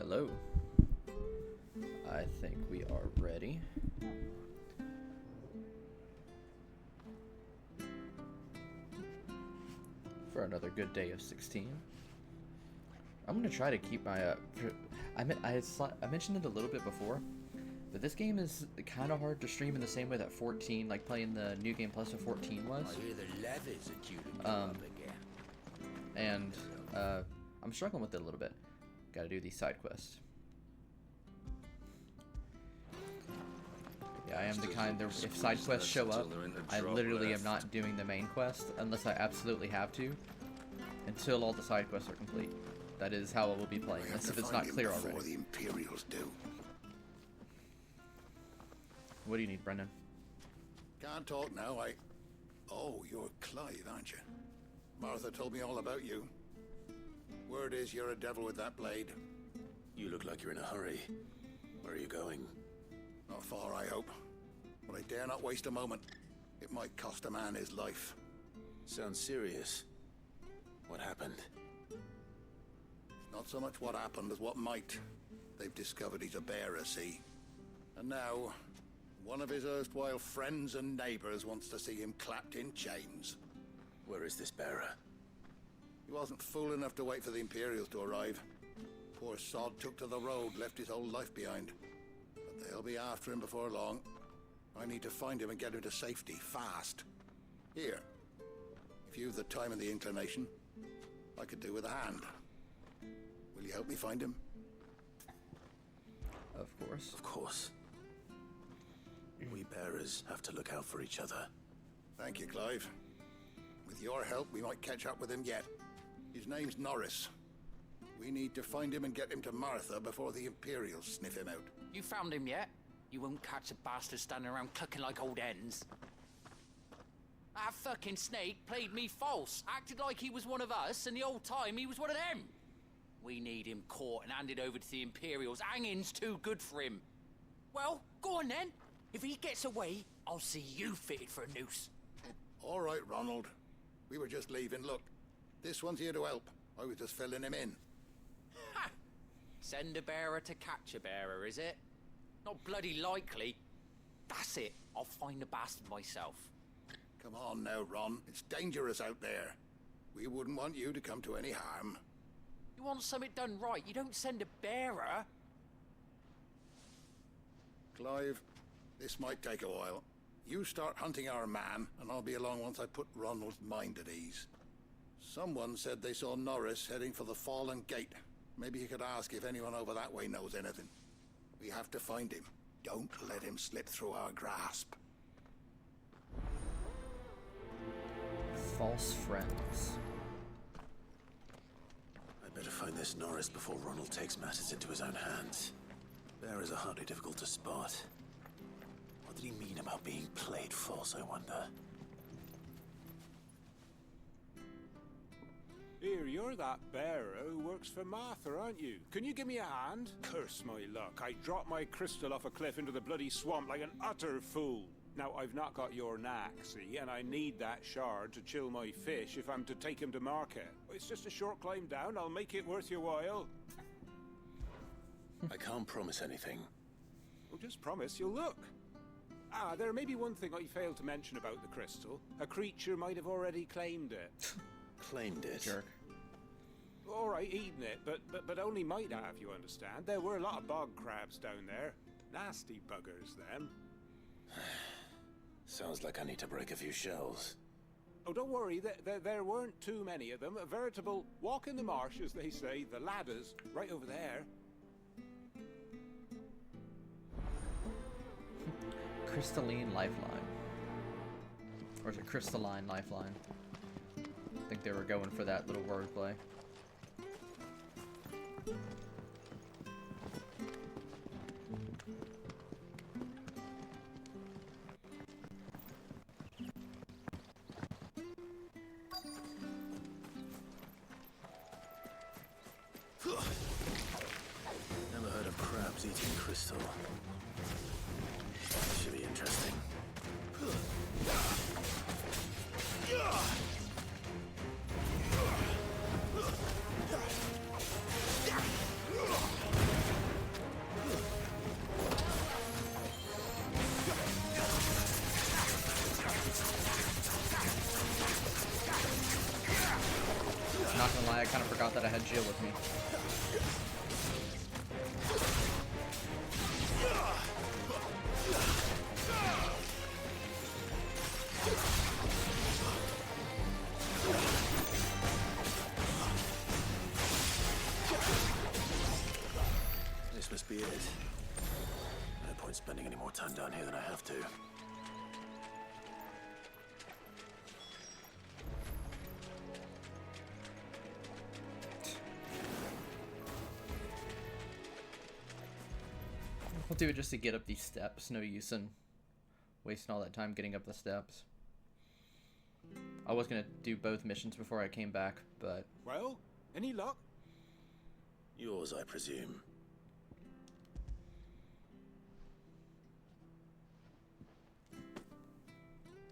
Hello. I think we are ready. For another good day of 16. I'm gonna try to keep my I mentioned it a little bit before, but this game is kind of hard to stream in the same way that 14, like playing the New Game Plus of 14 was. I hear the levies are due to go up again. And I'm struggling with it a little bit. Got to do these side quests. Yeah, I am the kind that if side quests show up, I literally am not doing the main quest unless I absolutely have to, until all the side quests are complete. That is how I will be playing, unless if it's not clear already. Before the Imperials do. What do you need, Brendan? Can't talk now. Oh, you're Clive, aren't you? Martha told me all about you. Word is you're a devil with that blade. You look like you're in a hurry. Where are you going? Not far, I hope. But I dare not waste a moment. It might cost a man his life. Sounds serious. What happened? Not so much what happened as what might. They've discovered he's a bearer, see? And now, one of his erstwhile friends and neighbors wants to see him clapped in chains. Where is this bearer? He wasn't fool enough to wait for the Imperials to arrive. Poor sod took to the road, left his whole life behind. But they'll be after him before long. I need to find him and get him to safety, fast. Here, if you've the time and the inclination, I could do with a hand. Will you help me find him? Of course. Of course. We bearers have to look out for each other. Thank you, Clive. With your help, we might catch up with him yet. His name's Norris. We need to find him and get him to Martha before the Imperials sniff him out. You found him yet? You won't catch a bastard standing around clucking like old hens. That fucking snake played me false, acted like he was one of us, and the whole time he was one of them. We need him caught and handed over to the Imperials. Hanging's too good for him. Well, go on then. If he gets away, I'll see you fitted for a noose. All right, Ronald. We were just leaving. Look, this one's here to help. I was just filling him in. Ha! Send a bearer to catch a bearer, is it? Not bloody likely. That's it. I'll find the bastard myself. Come on now, Ron. It's dangerous out there. We wouldn't want you to come to any harm. You want something done right, you don't send a bearer. Clive, this might take a while. You start hunting our man, and I'll be along once I put Ronald's mind at ease. Someone said they saw Norris heading for the Fallen Gate. Maybe you could ask if anyone over that way knows anything. We have to find him. Don't let him slip through our grasp. False friends. I better find this Norris before Ronald takes matters into his own hands. Bearers are hardly difficult to spot. What did he mean about being played false, I wonder? Here, you're that bearer who works for Martha, aren't you? Can you give me a hand? Curse my luck. I dropped my crystal off a cliff into the bloody swamp like an utter fool. Now, I've not got your knack, see, and I need that shard to chill my fish if I'm to take him to market. It's just a short climb down. I'll make it worth your while. I can't promise anything. Well, just promise you'll look. Ah, there may be one thing I failed to mention about the crystal. A creature might have already claimed it. Claimed it? Jerk. All right, eaten it, but only might have, you understand. There were a lot of bog crabs down there. Nasty buggers, them. Sounds like I need to break a few shells. Oh, don't worry, there weren't too many of them. A veritable walk in the marsh, as they say. The ladders, right over there. Crystalline lifeline. Or is it crystalline lifeline? I think they were going for that little wordplay. Never heard of crabs eating crystal. Should be interesting. kind of forgot that I had Jill with me. This must be it. No point spending any more time down here than I have to. I'll do it just to get up these steps. No use in wasting all that time getting up the steps. I was gonna do both missions before I came back, but... Well, any luck? Yours, I presume.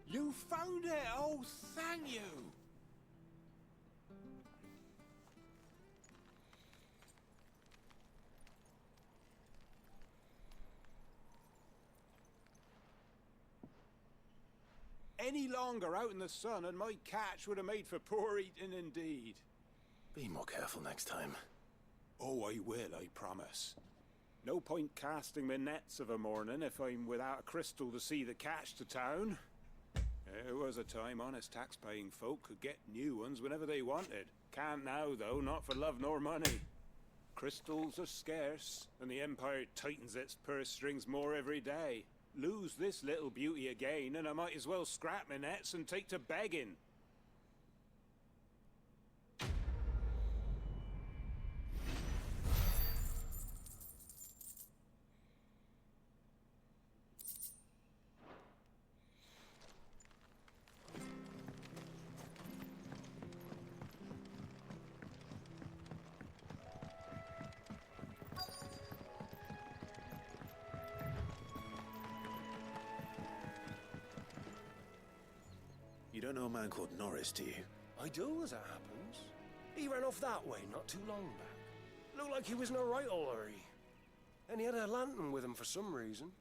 You found it! Oh, thank you! Any longer out in the sun and my catch would have made for poor eating indeed. Be more careful next time. Oh, I will, I promise. No point casting my nets of a morning if I'm without a crystal to see the catch to town. There was a time honest tax-paying folk could get new ones whenever they wanted. Can't now, though, not for love nor money. Crystals are scarce, and the Empire tightens its purse strings more every day. Lose this little beauty again, and I might as well scrap my nets and take to begging. You don't know a man called Norris, do you? I do, as it happens. He ran off that way not too long back. Looked like he was in a right old hurry. And he had a lantern with him for some reason.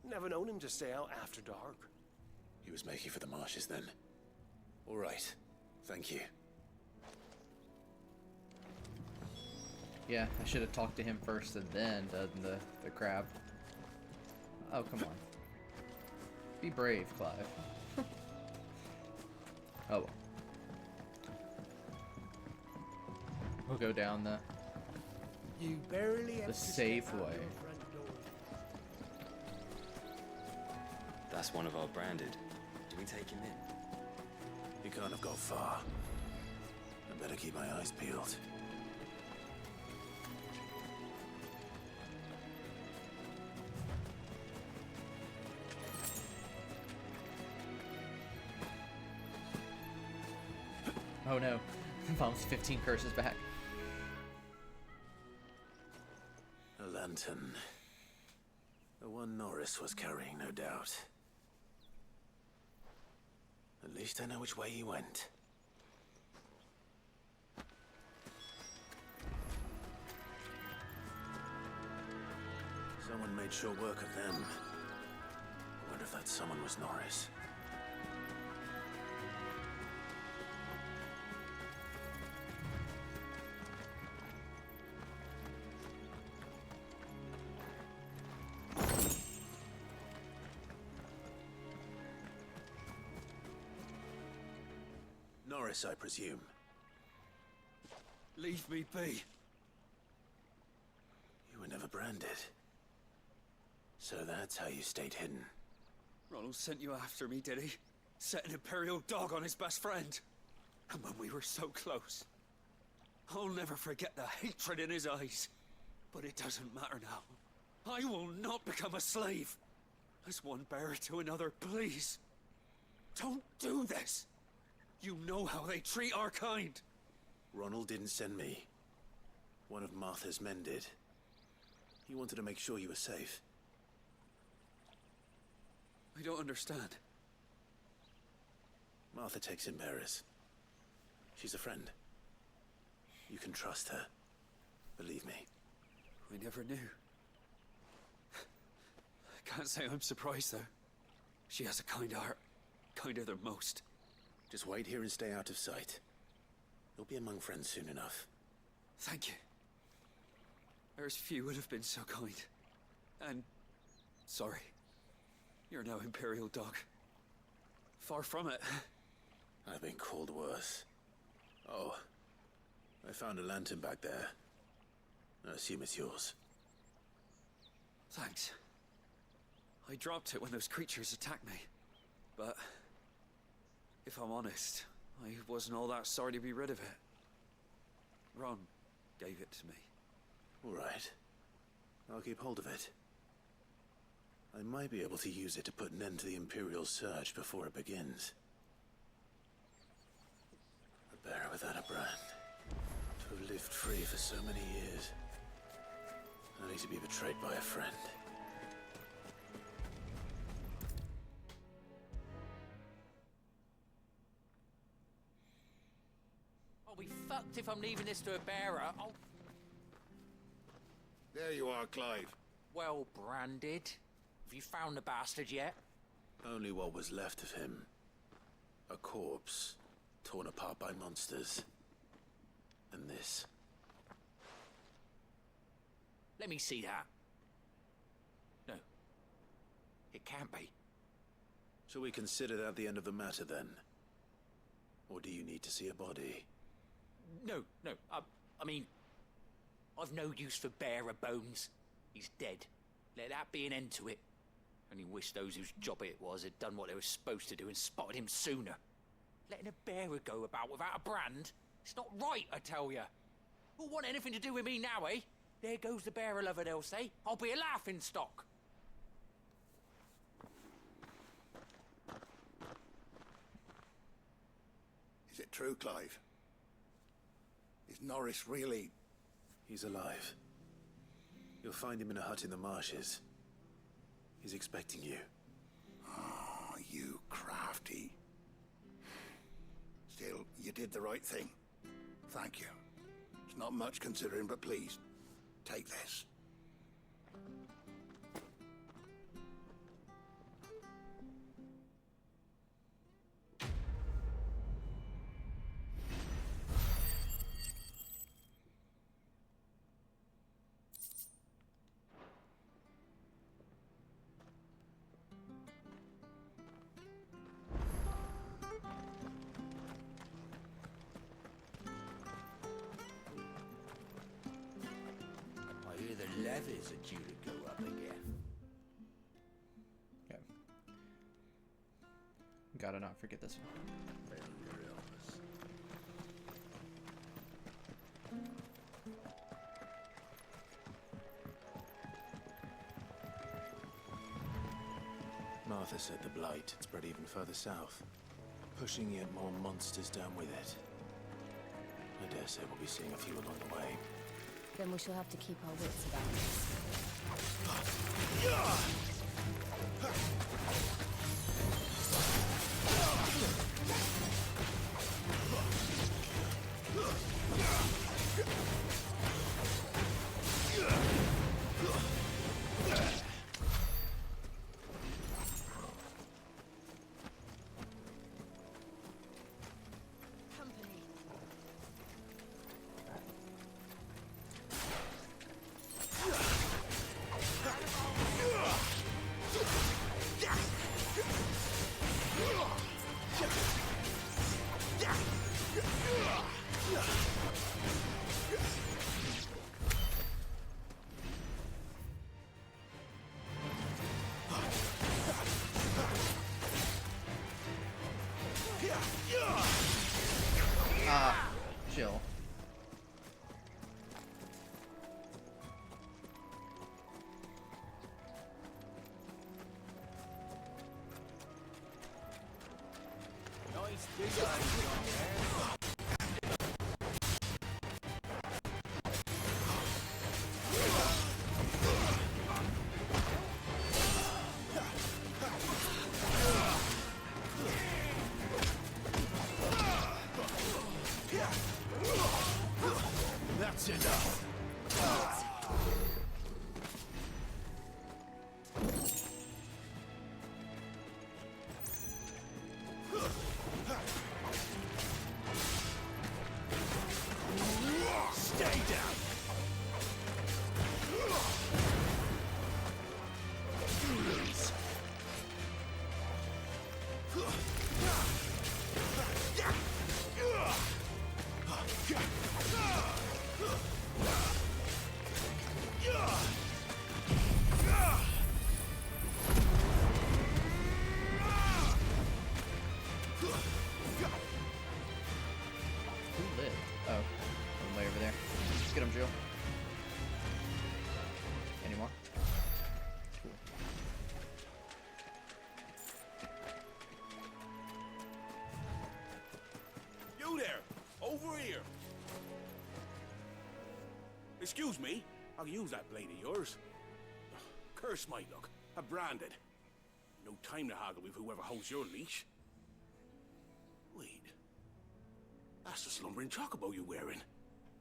Never known him to stay out after dark. He was making for the marshes then. All right. Thank you. Yeah, I should have talked to him first and then done the crab. Oh, come on. Be brave, Clive. Oh well. We'll go down the You barely have to safe step out way. your front door. That's one of our branded. Do we take him in? He can't have got far. I better keep my eyes peeled. Oh no. Mom's 15 curses back. A lantern. The one Norris was carrying, no doubt. At least I know which way he went. Someone made short work of them. I wonder if that someone was Norris. Norris, I presume. Leave me be. You were never branded. So that's how you stayed hidden. Ronald sent you after me, did he? Set an Imperial dog on his best friend. And when we were so close. I'll never forget the hatred in his eyes. But it doesn't matter now. I will not become a slave. As one bearer to another, please. Don't do this. You know how they treat our kind. Ronald didn't send me. One of Martha's men did. He wanted to make sure you were safe. I don't understand. Martha takes in bearers. She's a friend. You can trust her. Believe me. I never knew. I can't say I'm surprised, though. She has a kind heart. Kinder than most. Just wait here and stay out of sight. You'll be among friends soon enough. Thank you. There's few would have been so kind. And sorry. You're no Imperial dog. Far from it. I've been called worse. Oh, I found a lantern back there. I assume it's yours. Thanks. I dropped it when those creatures attacked me. But if I'm honest, I wasn't all that sorry to be rid of it. Ron gave it to me. All right. I'll keep hold of it. I might be able to use it to put an end to the Imperial surge before it begins. A bearer without a brand. To have lived free for so many years. Only to be betrayed by a friend. I'll be fucked if I'm leaving this to a bearer. I'll... There you are, Clive. Well branded. Have you found the bastard yet? Only what was left of him. A corpse, torn apart by monsters. And this. Let me see that. No. It can't be. Shall we consider that the end of the matter, then? Or do you need to see a body? No. I mean, I've no use for bearer bones. He's dead. Let that be an end to it. Only wish those whose job it was had done what they were supposed to do and spotted him sooner. Letting a bearer go about without a brand? It's not right, I tell ya. Who'll want anything to do with me now, eh? There goes the bearer lover, they'll say. I'll be a laughing stock. Is it true, Clive? Is Norris really... He's alive. You'll find him in a hut in the marshes. He's expecting you. Oh, you crafty. Still, you did the right thing. Thank you. It's not much considering, but please, take this. I hear the levies are due to go up again. Okay. Gotta not forget this one. Martha said the blight had spread even further south, pushing yet more monsters down with it. I dare say we'll be seeing a few along the way. Then we shall have to keep our wits about us. Company. Chill. Nice design, John, there. That's enough! anymore. Cool. You there! Over here! Excuse me, I can use that blade of yours. Curse my luck. I'm branded. No time to haggle with whoever holds your leash. Wait. That's the slumbering chocobo you're wearing.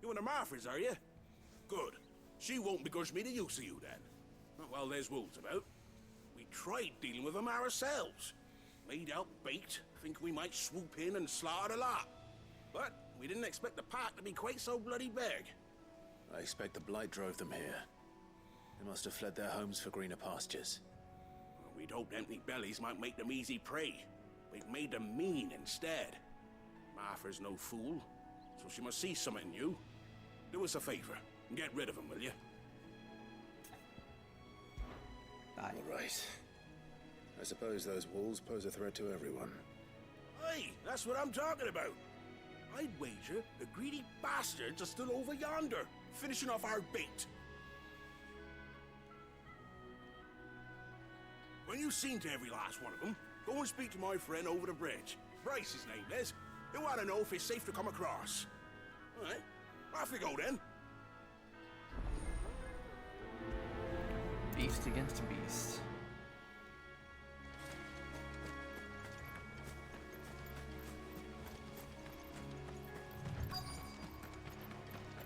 You and the Marfors, are you? Good. She won't begrudge me the use of you, then. Well, there's wolves about. We tried dealing with them ourselves. Made out baked, think we might swoop in and slaughter the lot. But we didn't expect the pack to be quite so bloody big. I expect the blight drove them here. They must have fled their homes for greener pastures. We'd hoped empty bellies might make them easy prey. We've made them mean instead. Martha's no fool, so she must see something in you. Do us a favor and get rid of them, will you? Aye. All right. I suppose those wolves pose a threat to everyone. Aye, that's what I'm talking about. I'd wager the greedy bastards are still over yonder, finishing off our bait. When you've seen to every last one of them, go and speak to my friend over the bridge. Bryce, his name is. He'll want to know if it's safe to come across. All right, off we go then. Beast against beast.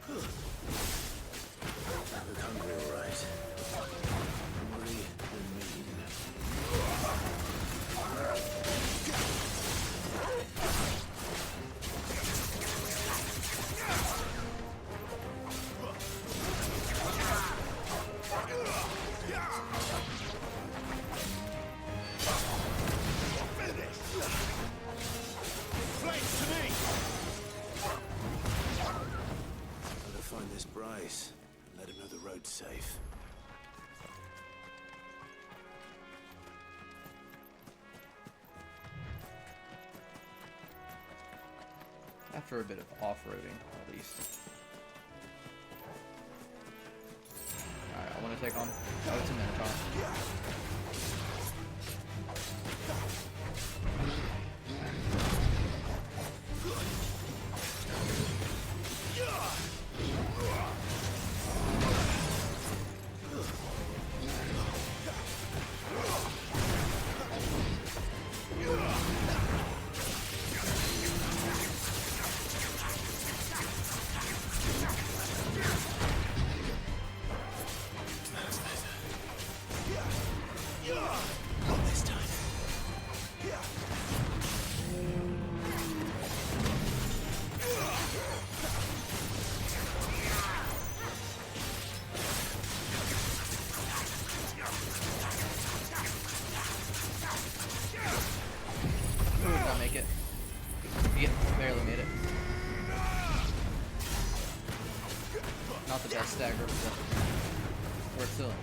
I look hungry, all right. Hungry and mean. Gotta find this Bryce and let him know the road's safe. After a bit of off-roading, at least. Alright, I want to take on... Oh, it's a Minotaur. Not this time. Ooh, did not make it. Yeah, barely made it. Not the best stagger, but we're still in it.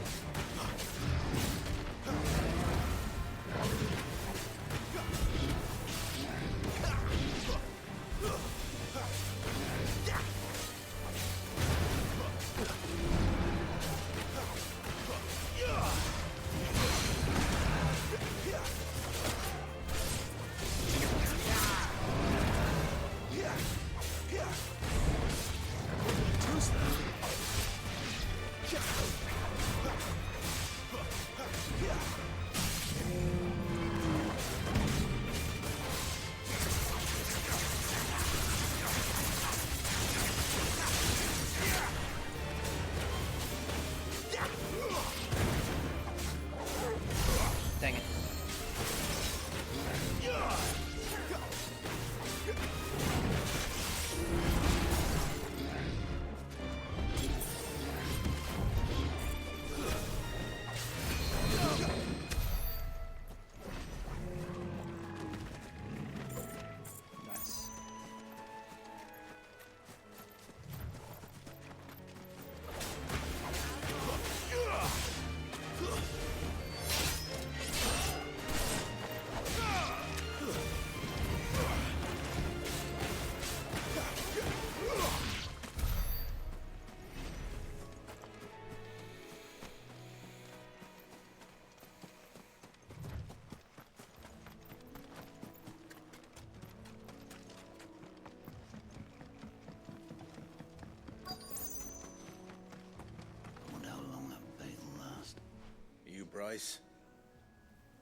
price.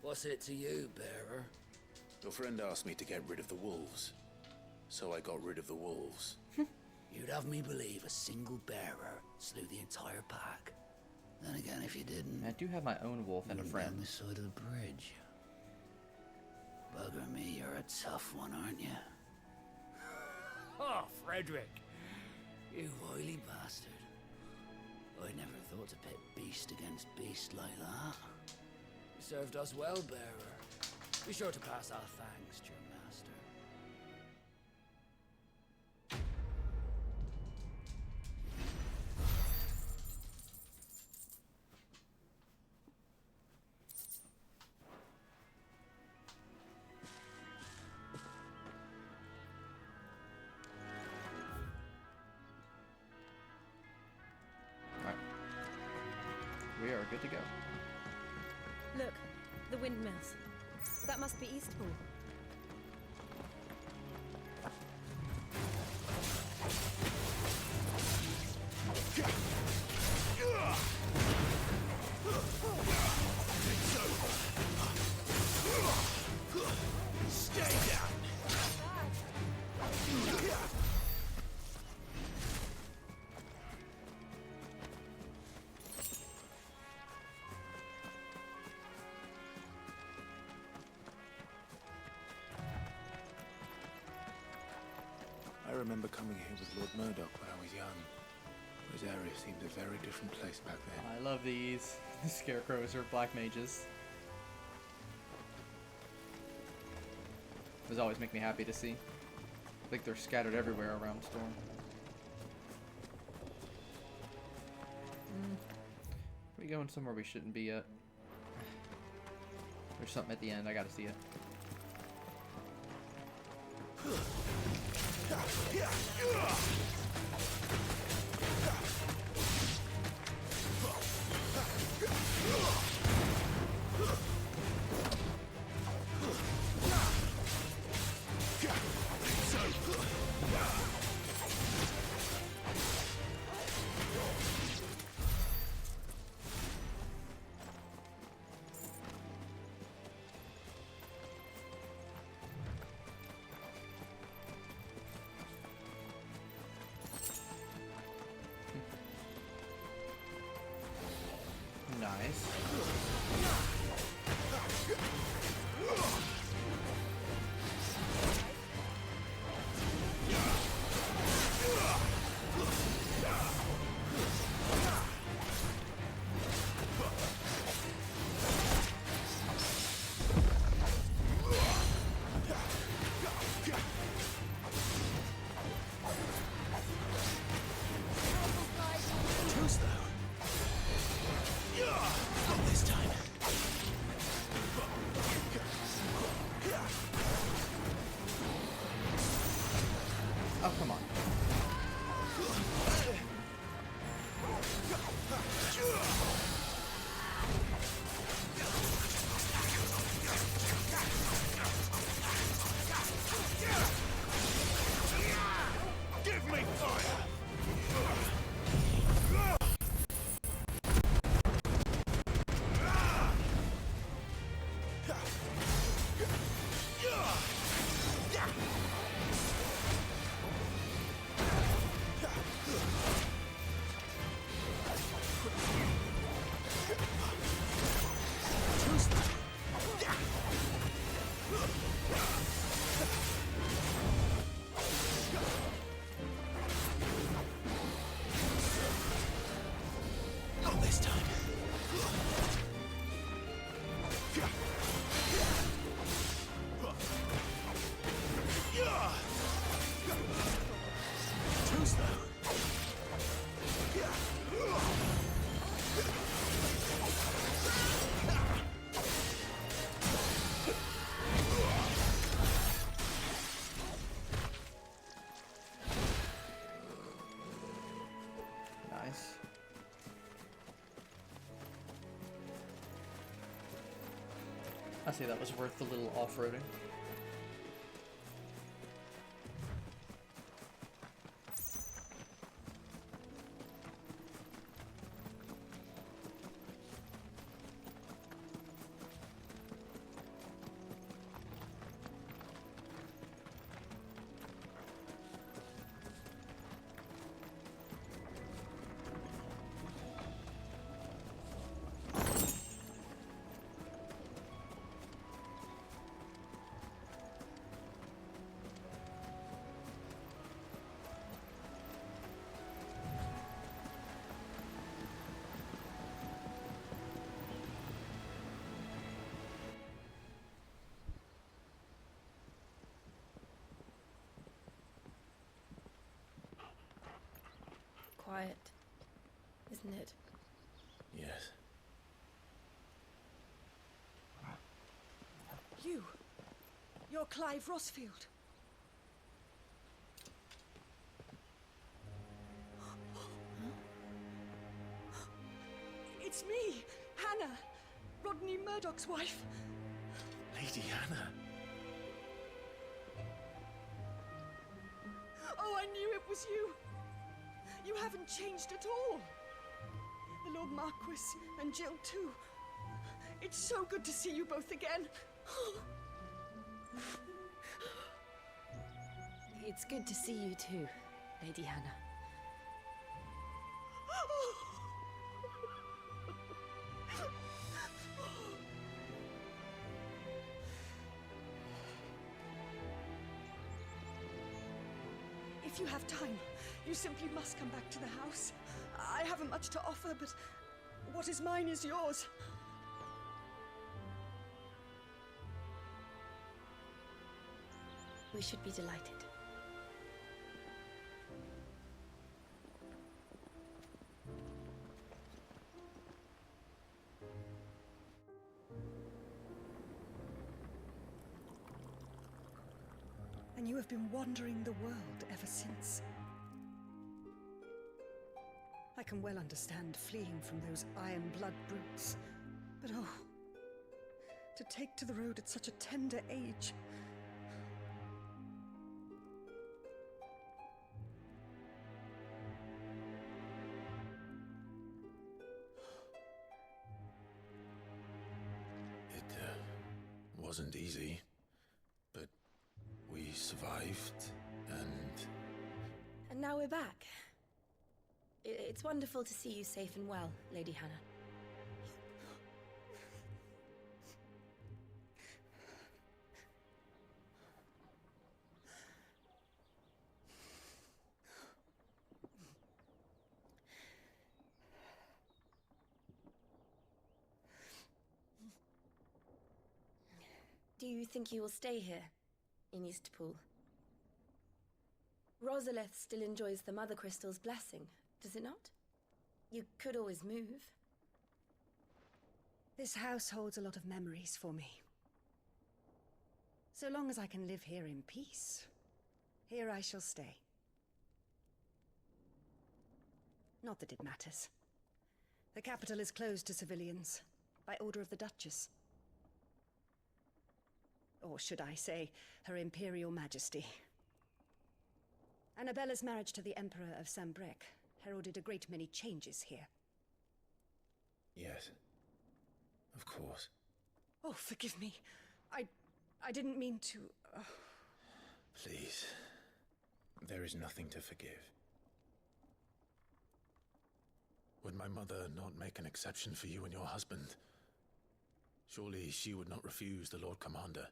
What's it to you, bearer? Your friend asked me to get rid of the wolves. So I got rid of the wolves. You'd have me believe a single bearer slew the entire pack. Then again, if you didn't... I do have my own wolf and a you're friend. down the side of the bridge. Bugger me, you're a tough one, aren't you? Oh, Frederick! You wily bastard. I never thought to pit beast against beast like that. You served us well, bearer. Be sure to pass our thanks to your master. Alright. We are good to go. Look, the windmills. That must be Eastpool. Stay down! I remember coming here with Lord Murdoch when I was young. Rosaria seemed a very different place back then. I love these. The scarecrows are black mages. Those always make me happy to see. I think they're scattered everywhere around Storm. Are we going somewhere we shouldn't be yet? There's something at the end. I gotta see it. Nice. Oh, come on. Give me fire! Not this time. Too slow. Nice. I say that was worth the little off-roading. quiet, isn't it? Yes. You're Clive Rossfield. It's me, Hannah, Rodney Murdoch's wife. Lady Hannah. Oh, I knew it was you. You haven't changed at all. The Lord Marquis and Jill too. It's so good to see you both again. It's good to see you too, Lady Hannah. If you have time, you simply must come back to the house. I haven't much to offer, but what is mine is yours. We should be delighted. And you have been wandering the world ever since. I can well understand fleeing from those iron blood brutes, but oh, to take to the road at such a tender age. It wasn't easy, but we survived, and... And now we're back. It's wonderful to see you safe and well, Lady Hannah. Do you think you will stay here, in Eastpool? Rosalith still enjoys the Mother Crystal's blessing, does it not? You could always move. This house holds a lot of memories for me. So long as I can live here in peace, here I shall stay. Not that it matters. The capital is closed to civilians, by order of the Duchess. Or should I say, Her Imperial Majesty. Annabella's marriage to the Emperor of Sambrec heralded a great many changes here. Yes. Of course. Oh, forgive me. I didn't mean to... Please. There is nothing to forgive. Would my mother not make an exception for you and your husband? Surely she would not refuse the Lord Commander.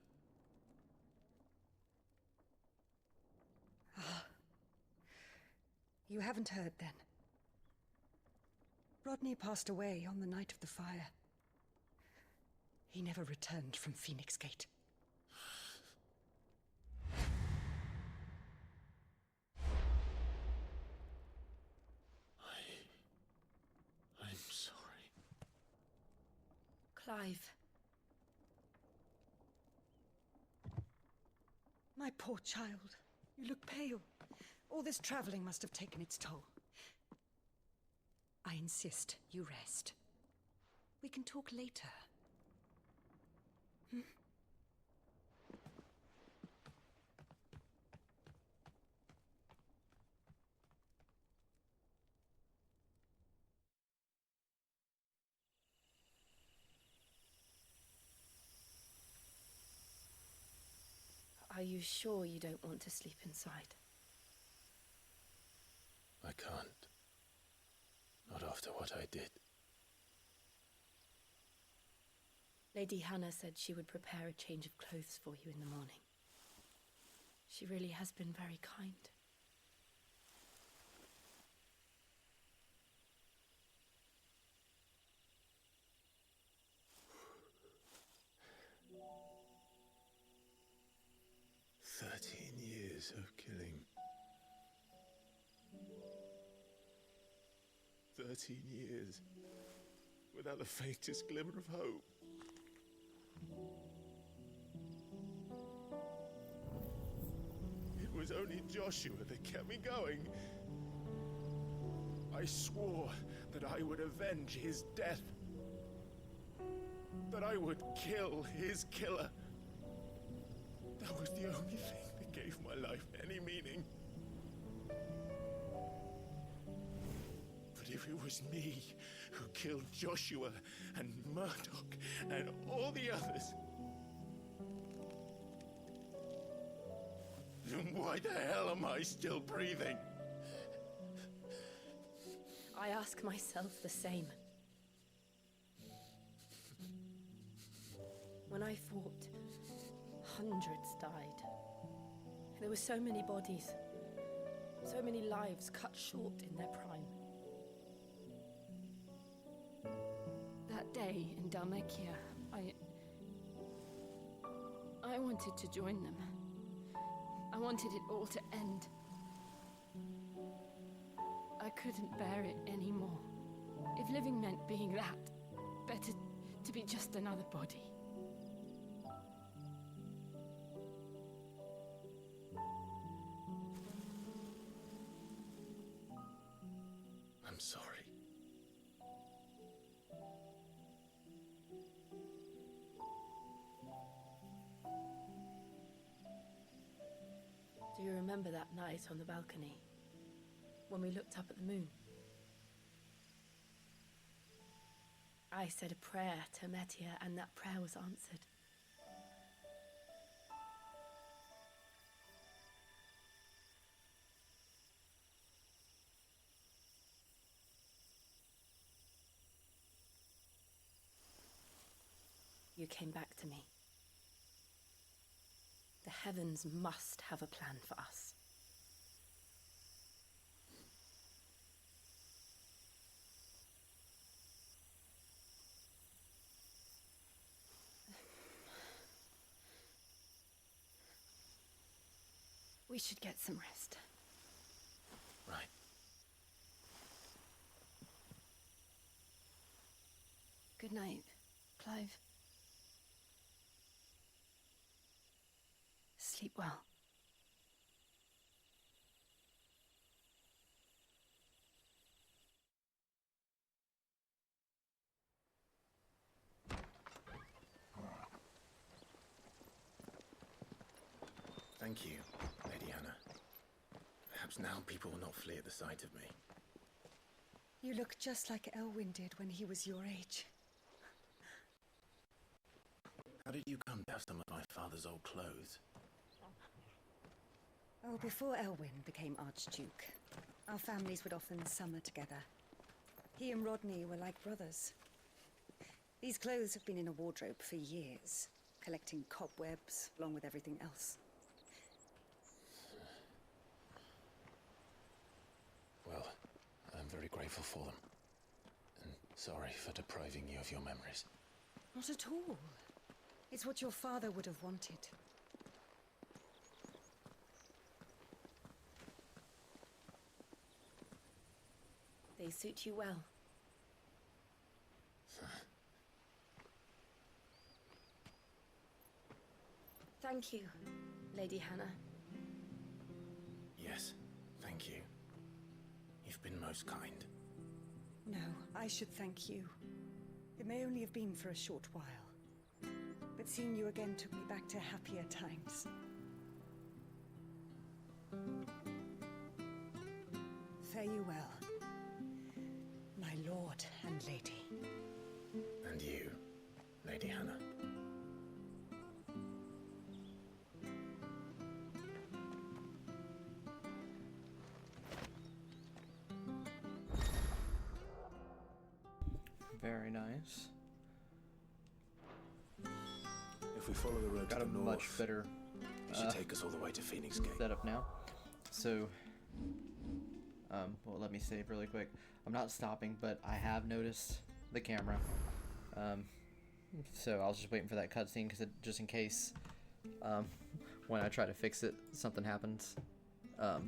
You haven't heard, then. Rodney passed away on the night of the fire. He never returned from Phoenix Gate. I'm sorry. Clive. My poor child. You look pale. All this traveling must have taken its toll. I insist you rest. We can talk later. Hmm? Are you sure you don't want to sleep inside? I can't. Not after what I did. Lady Hannah said she would prepare a change of clothes for you in the morning. She really has been very kind. "13 years of killing. 13 years without the faintest glimmer of hope. It was only Joshua that kept me going. I swore that I would avenge his death. That I would kill his killer. That was the only thing that gave my life any meaning. But if it was me who killed Joshua and Murdoch and all the others, then why the hell am I still breathing? I ask myself the same. When I fought, hundreds died. There were so many bodies, so many lives cut short in their prime. That day in Dalmekia, I wanted to join them. I wanted it all to end. I couldn't bear it anymore. If living meant being that, better to be just another body. I'm sorry. Do you remember that night on the balcony, when we looked up at the moon? I said a prayer to Metia, and that prayer was answered. You came back to me. The heavens must have a plan for us. We should get some rest. Right. Good night, Clive. Sleep well. Thank you, Lady Hannah. Perhaps now people will not flee at the sight of me. You look just like Elwyn did when he was your age. How did you come to have some of my father's old clothes? Oh, before Elwyn became Archduke, our families would often summer together. He and Rodney were like brothers. These clothes have been in a wardrobe for years, collecting cobwebs along with everything else. Well, I'm very grateful for them. And sorry for depriving you of your memories. Not at all. It's what your father would have wanted. They suit you well. Thank you, Lady Hannah. Yes, thank you. You've been most kind. No, I should thank you. It may only have been for a short while, but seeing you again took me back to happier times. Fare you well, my lord and lady. And you, Lady Hannah. Very nice. If we follow the road Got to a the north, much better it should take us all the way to Phoenix Gate. setup now. So, well, let me save really quick. I'm not stopping, but I have noticed the camera. So I was just waiting for that cutscene because just in case, when I try to fix it, something happens. So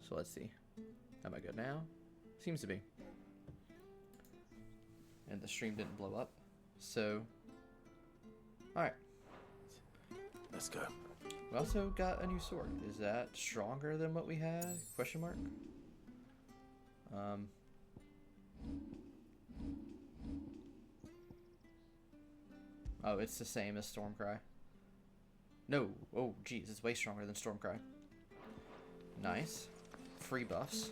let's see. Am I good now? Seems to be. and the stream didn't blow up. So, alright. Let's go. We also got a new sword. Is that stronger than what we had? Question mark. Oh, it's the same as Stormcry. No. Oh, geez, it's way stronger than Stormcry. Nice. Free buffs.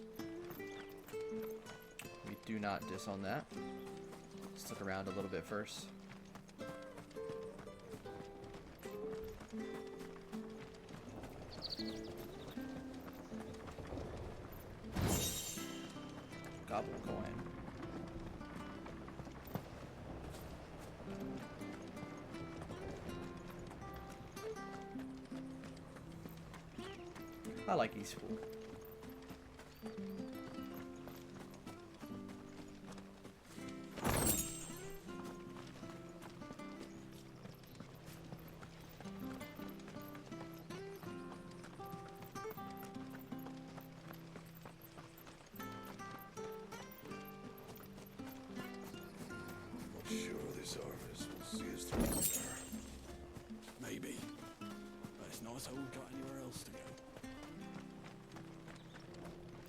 We do not diss on that. Let's look around a little bit first. Goblin coin. I like these cool. Sure, this harvest will see us through the winter. Maybe. But it's not as though we've got anywhere else to go.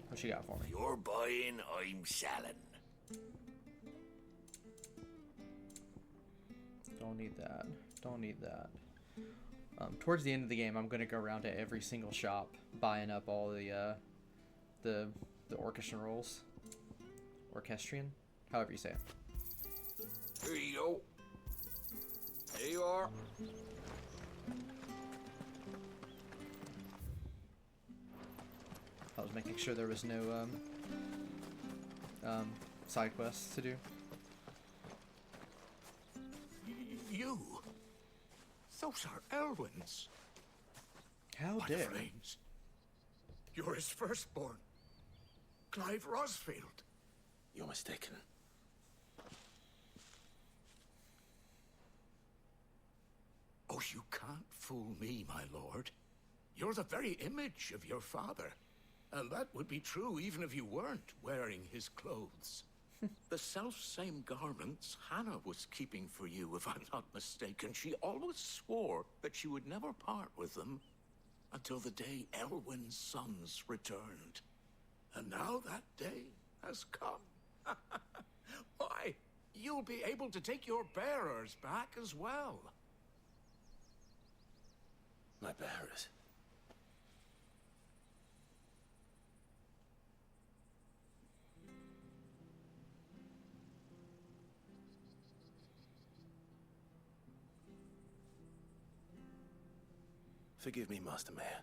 What you got for me? You're buying, I'm selling. Don't need that. Don't need that. Towards the end of the game, I'm gonna go around to every single shop, buying up all the orchestra rolls, orchestrion, however you say it. Here you go. There you are. I was making sure there was no side quests to do. You? Those are Elwyn's. How By the dare? flames. You're his firstborn. Clive Rosfield. You're mistaken. Oh, you can't fool me, my lord. You're the very image of your father. And that would be true even if you weren't wearing his clothes. The self-same garments Hannah was keeping for you, if I'm not mistaken. She always swore that she would never part with them until the day Elwyn's sons returned. And now that day has come. Why, you'll be able to take your bearers back as well. My bearers. Forgive me, Master Mayor.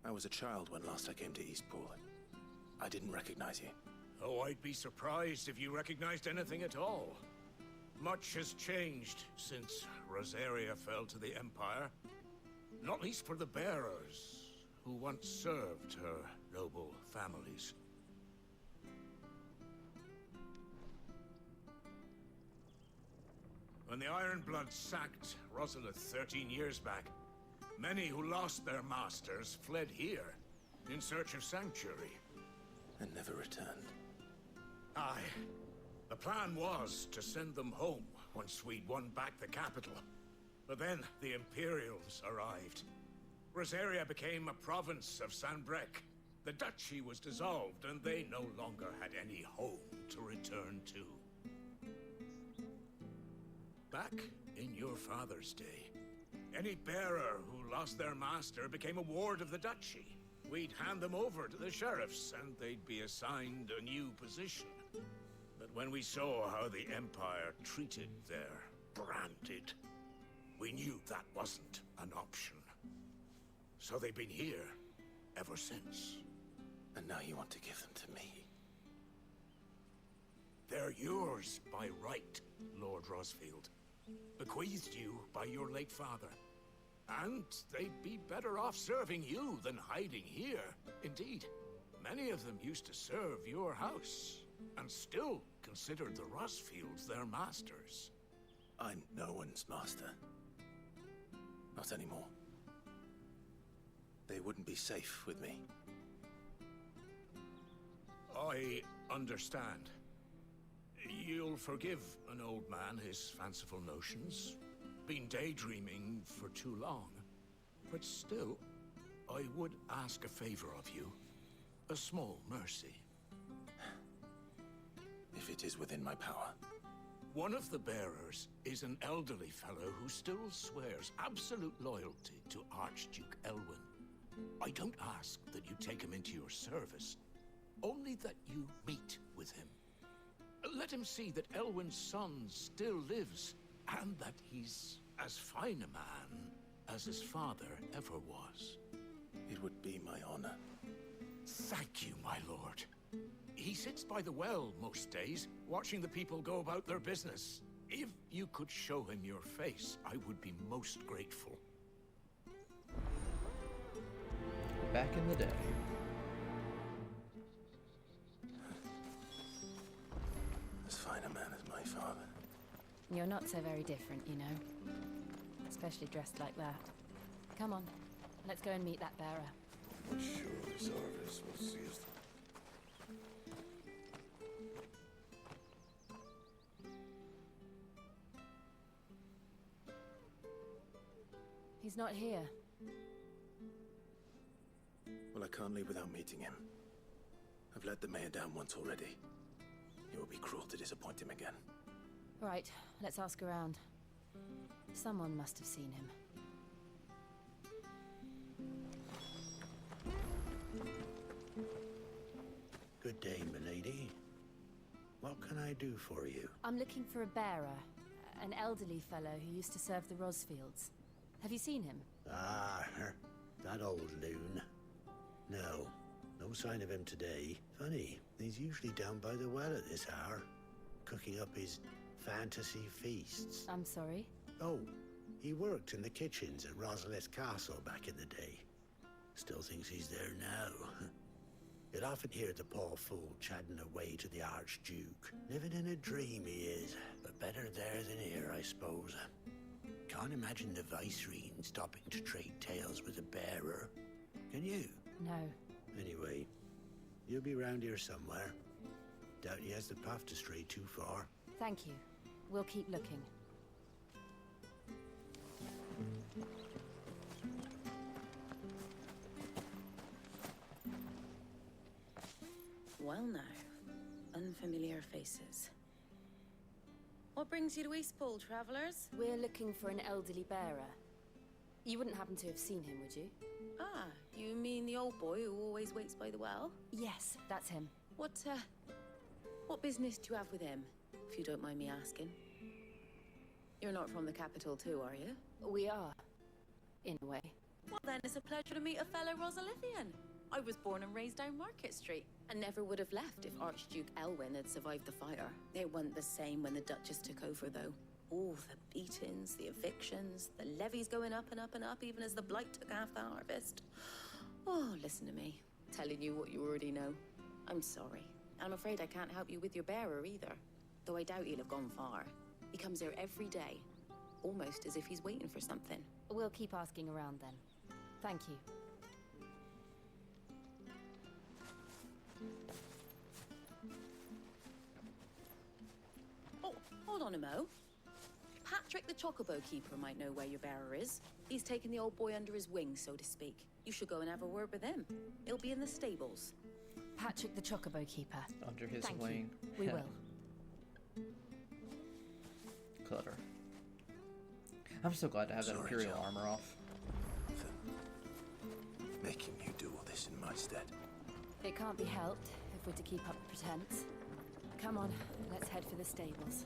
I was a child when last I came to Eastpool. I didn't recognize you. Oh, I'd be surprised if you recognized anything at all. Much has changed since Rosaria fell to the Empire. Not least for the bearers, who once served her noble families. When the Ironbloods sacked Rosalith 13 years back, many who lost their masters fled here in search of sanctuary. And never returned. Aye. The plan was to send them home once we'd won back the capital. But then the Imperials arrived. Rosaria became a province of Sanbreque. The duchy was dissolved, and they no longer had any home to return to. Back in your father's day, any bearer who lost their master became a ward of the duchy. We'd hand them over to the sheriffs, and they'd be assigned a new position. But when we saw how the Empire treated their branded, we knew that wasn't an option. So they've been here ever since. And now you want to give them to me? They're yours by right, Lord Rosfield. Bequeathed you by your late father. And they'd be better off serving you than hiding here. Indeed, many of them used to serve your house, and still considered the Rosfields their masters. I'm no one's master. Not anymore. They wouldn't be safe with me. I understand. You'll forgive an old man his fanciful notions. Been daydreaming for too long. But still, I would ask a favor of you. A small mercy. If it is within my power. One of the bearers is an elderly fellow who still swears absolute loyalty to Archduke Elwyn. I don't ask that you take him into your service, only that you meet with him. Let him see that Elwyn's son still lives, and that he's as fine a man as his father ever was. It would be my honor. Thank you, my lord. He sits by the well most days, watching the people go about their business. If you could show him your face, I would be most grateful. Back in the day. As fine a man as my father. You're not so very different, you know. Especially dressed like that. Come on, let's go and meet that bearer. But surely Zarvis will see us. He's not here. Well, I can't leave without meeting him. I've let the mayor down once already. It would be cruel to disappoint him again. Right, let's ask around. Someone must have seen him. Good day, milady. What can I do for you? I'm looking for a bearer. An elderly fellow who used to serve the Rosfields. Have you seen him? Ah, that old loon. No, no sign of him today. Funny, he's usually down by the well at this hour, cooking up his fantasy feasts. I'm sorry? Oh, he worked in the kitchens at Rosalith Castle back in the day. Still thinks he's there now. You'd often hear the poor fool chatting away to the Archduke. Living in a dream he is, but better there than here, I suppose. Can't imagine the Viceroy stopping to trade tales with a bearer. Can you? No. Anyway, you'll be round here somewhere. Doubt he has the path to stray too far. Thank you. We'll keep looking. Well now, unfamiliar faces. What brings you to Eastpool, travelers? We're looking for an elderly bearer. You wouldn't happen to have seen him, would you? Ah, you mean the old boy who always waits by the well? Yes, that's him. What business do you have with him, if you don't mind me asking? You're not from the capital too, are you? We are. In a way. Well then, it's a pleasure to meet a fellow Rosalithian. I was born and raised down Market Street, and never would have left if Archduke Elwyn had survived the fire. It wasn't the same when the Duchess took over, though. Oh, the beatings, the evictions, the levies going up and up and up, even as the blight took half the harvest. Oh, listen to me, telling you what you already know. I'm sorry. I'm afraid I can't help you with your bearer either, though I doubt he'll have gone far. He comes here every day, almost as if he's waiting for something. We'll keep asking around then. Thank you. Oh, hold on a mo. Patrick the Chocobo Keeper might know where your bearer is. He's taken the old boy under his wing, so to speak. You should go and have a word with him. He'll be in the stables. Patrick the Chocobo Keeper. Under his Thank wing. You. We will. Clever. I'm so glad to have that Sorry, Imperial Joe. armor off. For making you do all this in my stead. It can't be helped if we're to keep up the pretense. Come on, let's head for the stables.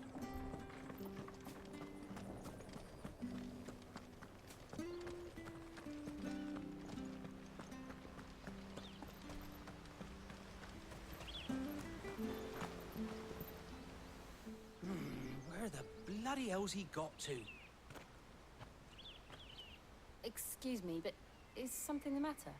Where the bloody hell's he got to? Excuse me, but is something the matter?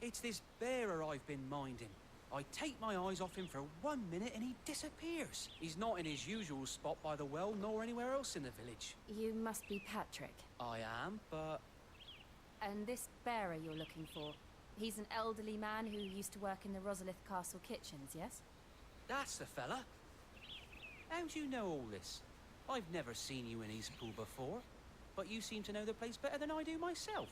It's this bearer I've been minding. I take my eyes off him for 1 minute and he disappears. He's not in his usual spot by the well, nor anywhere else in the village. You must be Patrick. I am, but... And this bearer you're looking for, he's an elderly man who used to work in the Rosalith Castle kitchens, yes? That's the fella. How do you know all this? I've never seen you in Eastpool before, but you seem to know the place better than I do myself.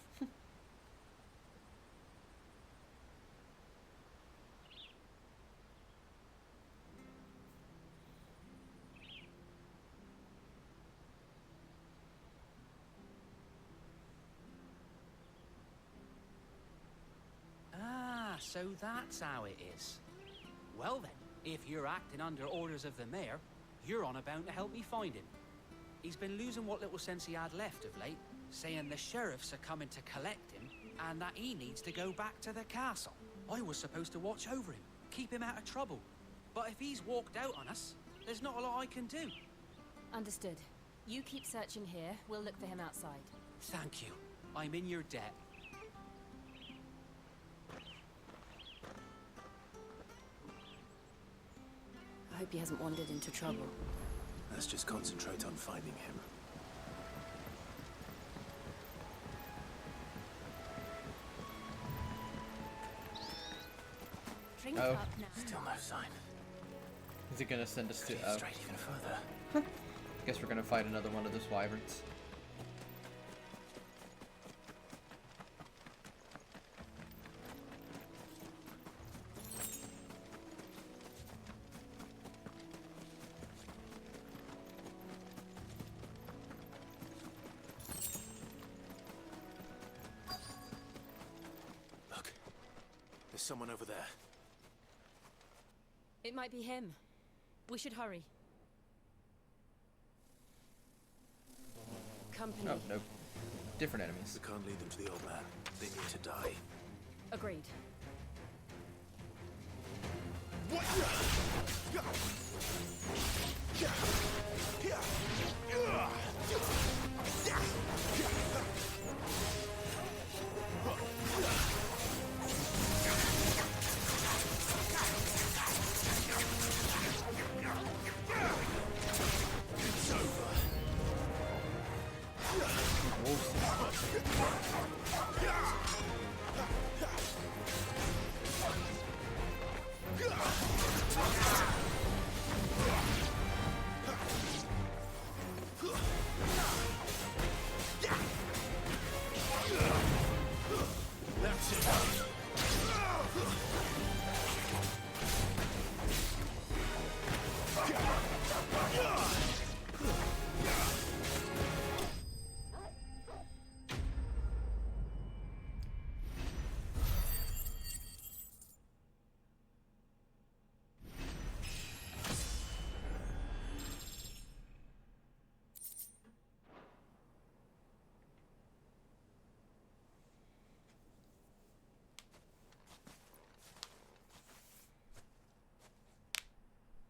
Ah, so that's how it is. Well then, if you're acting under orders of the mayor, you're on about to help me find him. He's been losing what little sense he had left of late, saying the sheriffs are coming to collect him, and that he needs to go back to the castle. I was supposed to watch over him, keep him out of trouble. But if he's walked out on us, there's not a lot I can do. Understood. You keep searching here, we'll look for him outside. Thank you. I'm in your debt. I hope he hasn't wandered into trouble. Let's just concentrate on finding him. Drink Oh. up now. Still no sign. Is it gonna send us to? Could he have strayed even further. Guess we're gonna fight another one of those wyverns. Look, there's someone over there. It might be him. We should hurry. Company. Oh, no. Different enemies. We can't lead them to the old man. They need to die. Agreed. It's over. That's it.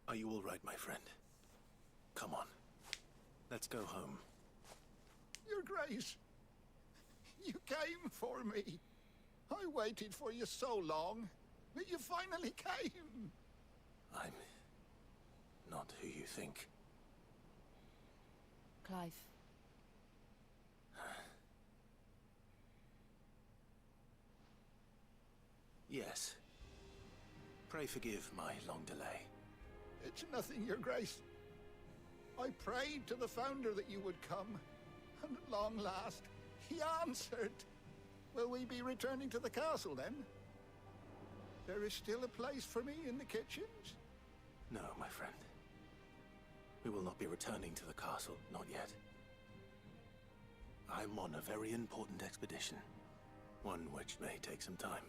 Are you all right, my friend? Come on. Let's go home. Your Grace, you came for me. I waited for you so long, but you finally came. I'm not who you think. Clive. Yes. Pray forgive my long delay. It's nothing, Your Grace. I prayed to the Founder that you would come, and at long last, he answered. Will we be returning to the castle, then? There is still a place for me in the kitchens? No, my friend. We will not be returning to the castle, not yet. I'm on a very important expedition. One which may take some time.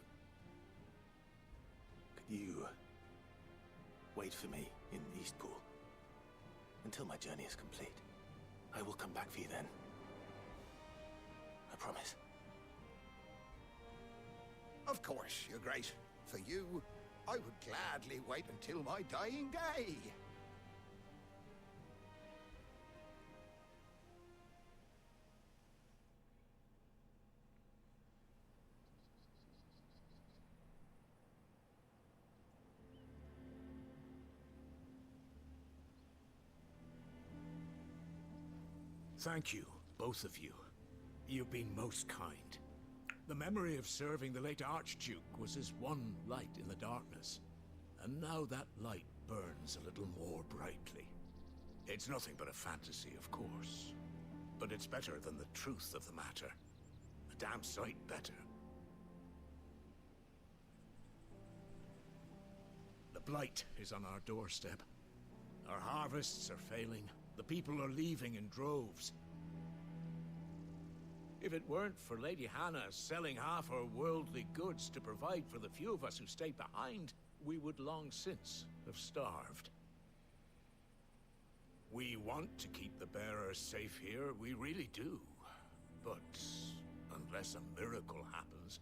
Could you wait for me in Eastpool until my journey is complete? I will come back for you then. I promise. Of course, Your Grace. For you, I would gladly wait until my dying day. Thank you, both of you. You've been most kind. The memory of serving the late Archduke was as one light in the darkness, and now that light burns a little more brightly. It's nothing but a fantasy, of course. But it's better than the truth of the matter. A damn sight better. The Blight is on our doorstep. Our harvests are failing. The people are leaving in droves. If it weren't for Lady Hannah selling half her worldly goods to provide for the few of us who stayed behind, we would long since have starved. We want to keep the bearers safe here, we really do. But unless a miracle happens,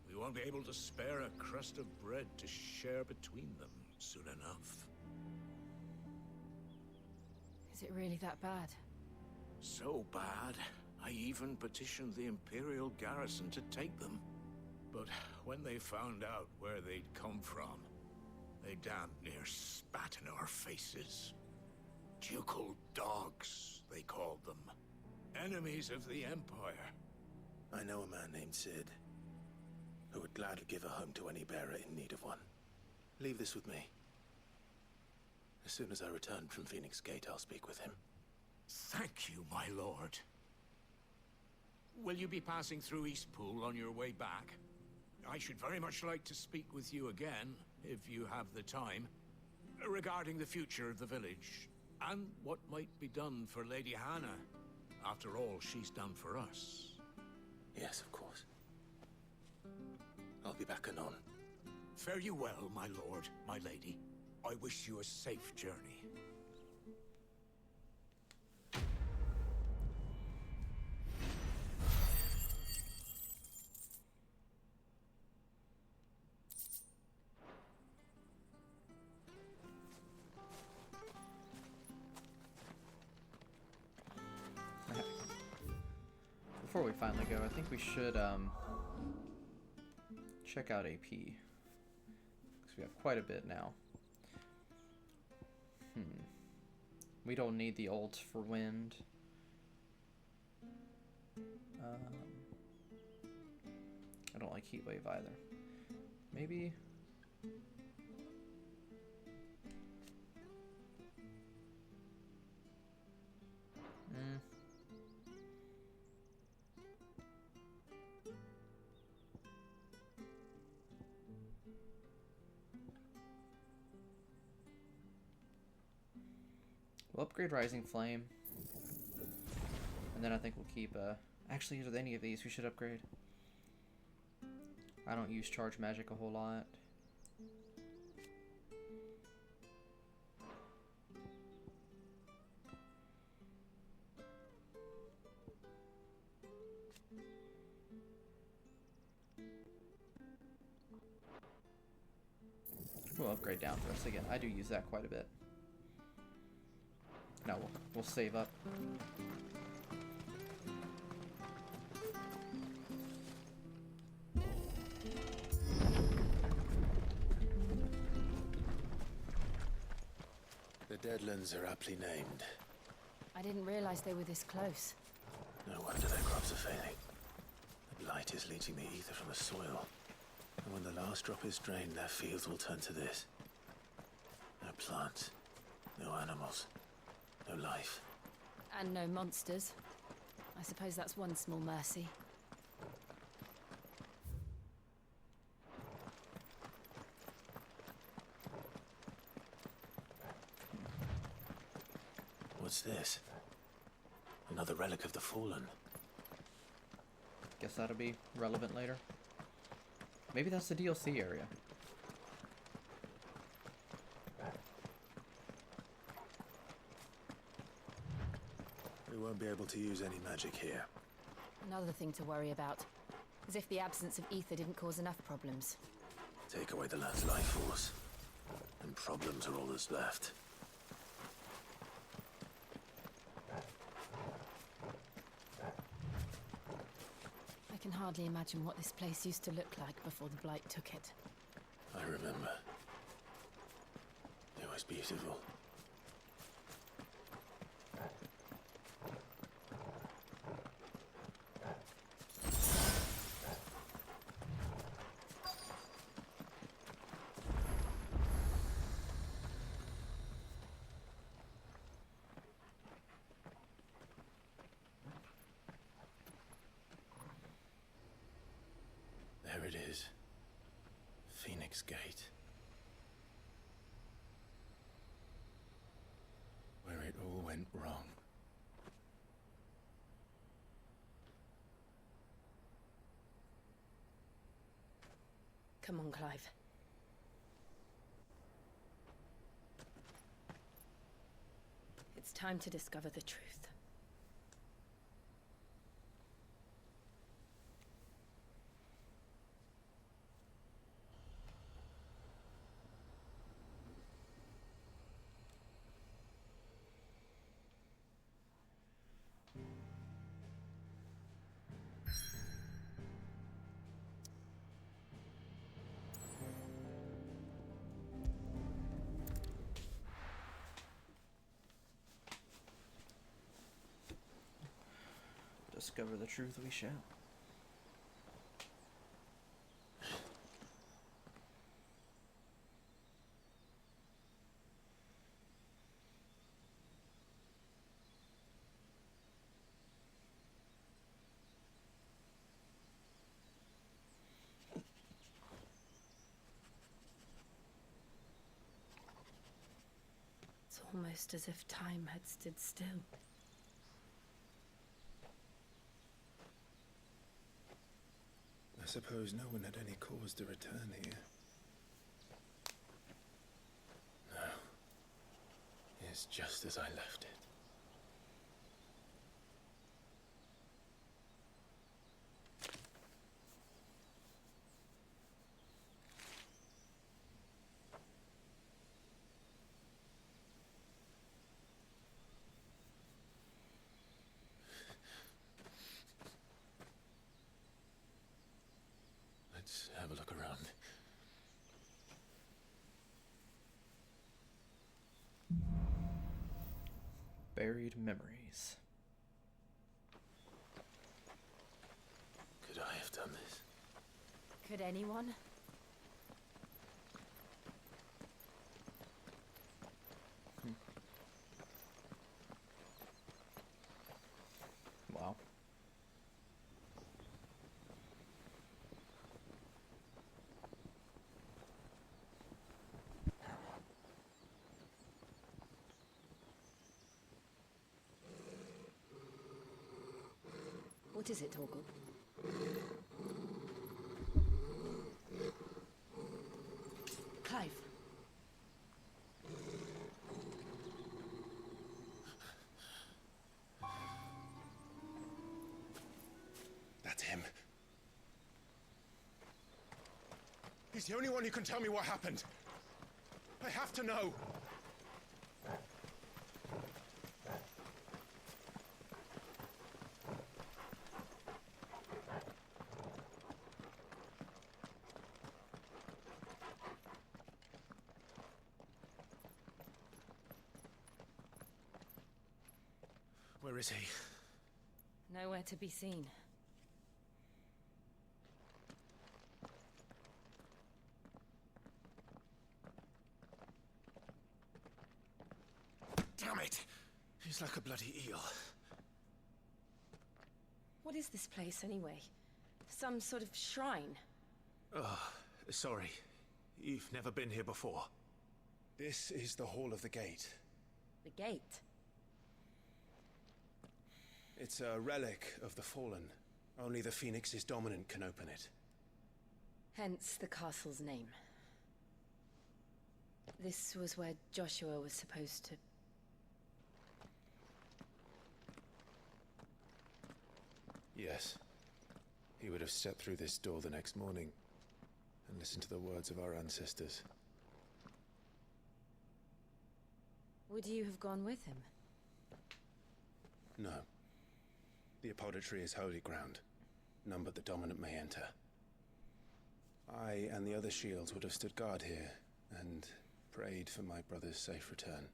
we won't be able to spare a crust of bread to share between them soon enough. Is it really that bad? So bad, I even petitioned the Imperial garrison to take them. But when they found out where they'd come from, they damn near spat in our faces. Ducal dogs, they called them. Enemies of the Empire. I know a man named Sid, who would gladly give a home to any bearer in need of one. Leave this with me. As soon as I return from Phoenix Gate, I'll speak with him. Thank you, my lord. Will you be passing through Eastpool on your way back? I should very much like to speak with you again, if you have the time, regarding the future of the village, and what might be done for Lady Hannah, after all she's done for us. Yes, of course. I'll be back anon. Fare you well, my lord, my lady. I wish you a safe journey. Before we finally go, I think we should check out AP, because we have quite a bit now. We don't need the ult for wind. I don't like heat wave either. Maybe. We'll upgrade Rising Flame. And then I think we'll keep, actually, is there any of these we should upgrade? I don't use Charge Magic a whole lot. We'll upgrade Down Thrust again. I do use that quite a bit. Now we'll save up. The Deadlands are aptly named. I didn't realize they were this close. No wonder their crops are failing. The Blight is leaching the ether from the soil. And when the last drop is drained, their fields will turn to this. No plants, no animals, no life. And no monsters. I suppose that's one small mercy. What's this? Another relic of the Fallen. Guess that'll be relevant later. Maybe that's the DLC area. We won't be able to use any magic here. Another thing to worry about. As if the absence of ether didn't cause enough problems. Take away the land's life force, and problems are all that's left. I can hardly imagine what this place used to look like before the Blight took it. I remember. It was beautiful. There it is. Phoenix Gate. Where it all went wrong. Come on, Clive. It's time to discover the truth. Discover the truth we shall. It's almost as if time had stood still. I suppose no one had any cause to return here. No. It's just as I left it. Let's have a look around. Buried memories. Could I have done this? Could anyone? Wow. What is it, Torgal? Clive. That's him. He's the only one who can tell me what happened. I have to know. Where is he? Nowhere to be seen. Damn it! He's like a bloody eel. What is this place, anyway? Some sort of shrine? Oh, sorry. You've never been here before. This is the Hall of the Gate. The gate? It's a relic of the Fallen. Only the Phoenix's dominant can open it. Hence the castle's name. This was where Joshua was supposed to... Yes. He would have stepped through this door the next morning and listened to the words of our ancestors. Would you have gone with him? No. The apodatory is holy ground. None but the dominant may enter. I and the other shields would have stood guard here and prayed for my brother's safe return.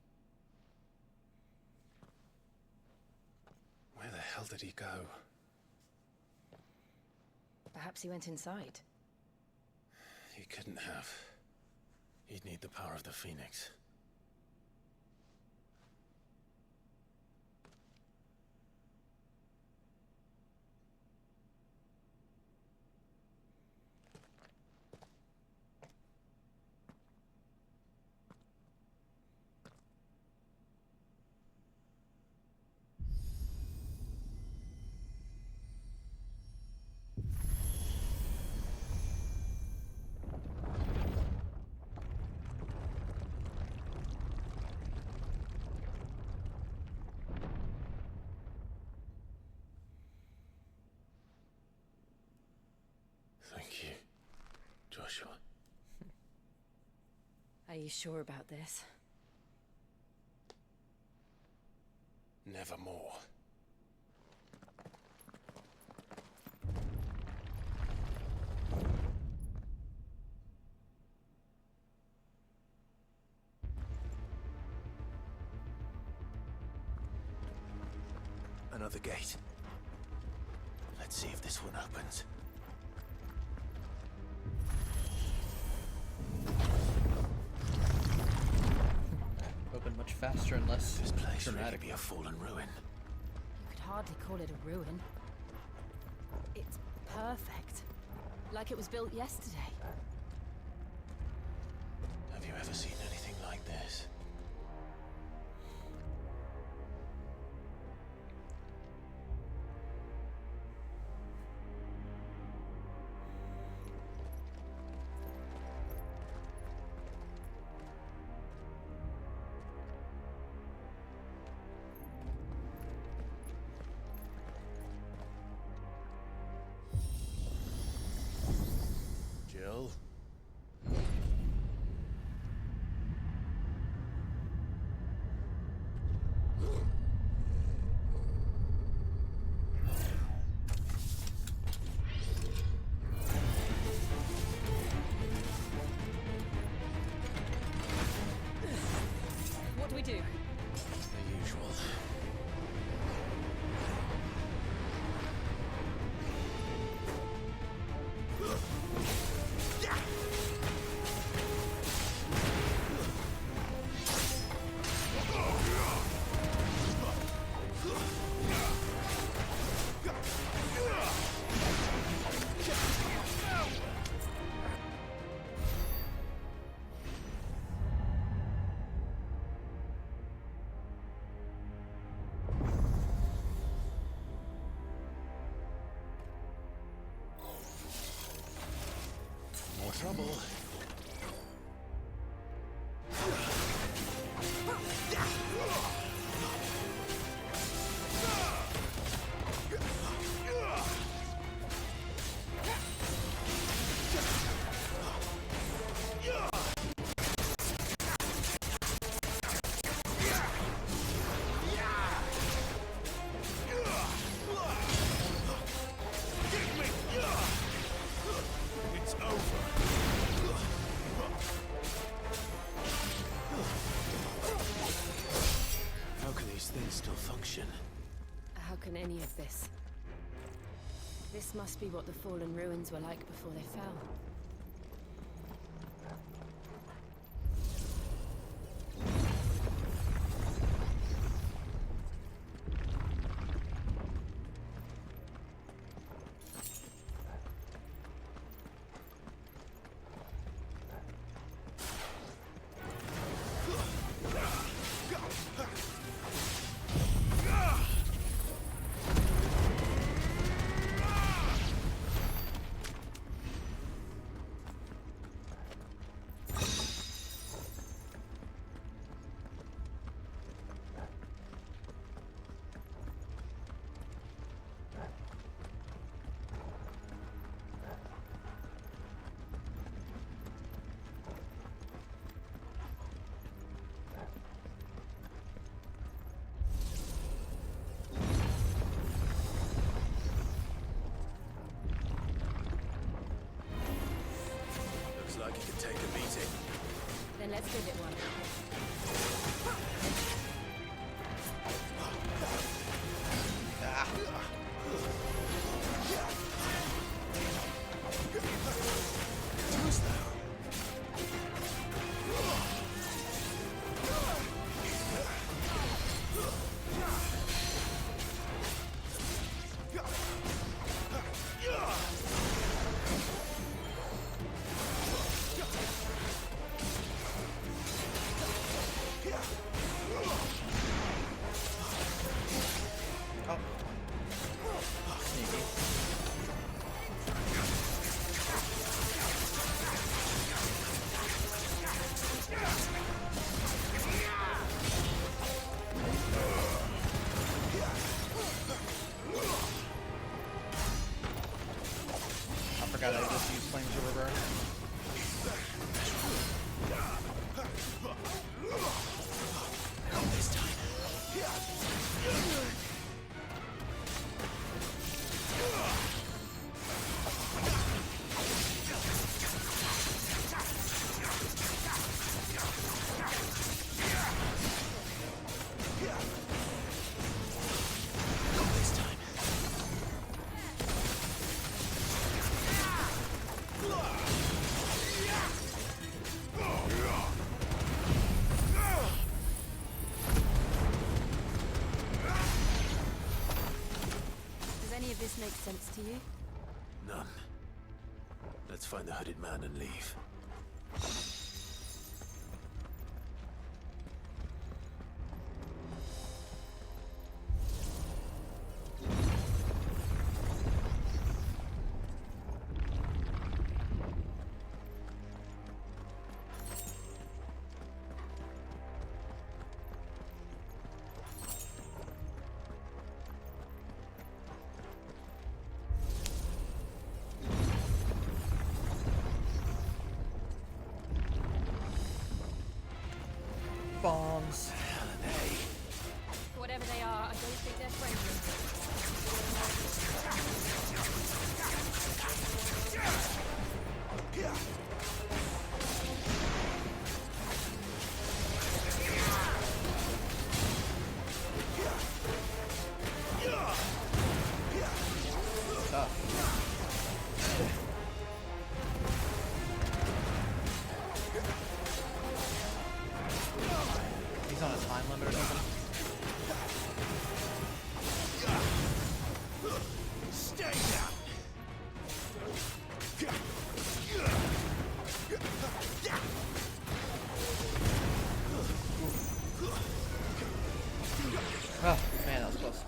Where the hell did he go? Perhaps he went inside. He couldn't have. He'd need the power of the Phoenix. you sure about this? Nevermore. Another gate. Let's see if this one opens. Open much faster and less This place dramatic. really be a fallen ruin. You could hardly call it a ruin. It's perfect. Like it was built yesterday. Have you ever seen anything like this? Jill? What do we do? The usual. More trouble. It's over. How can these things still function? How can any of this? This must be what the fallen ruins were like before they fell. Looks like it could take a beating. Then let's give it one. Who's there? I forgot I just used Flames of Reverse. this makes sense to you? None. Let's find the hooded man and leave. Bombs. Whatever they are, I don't think they're friendly. He's on a time limit or something. Stay down! Oh, man, that was close.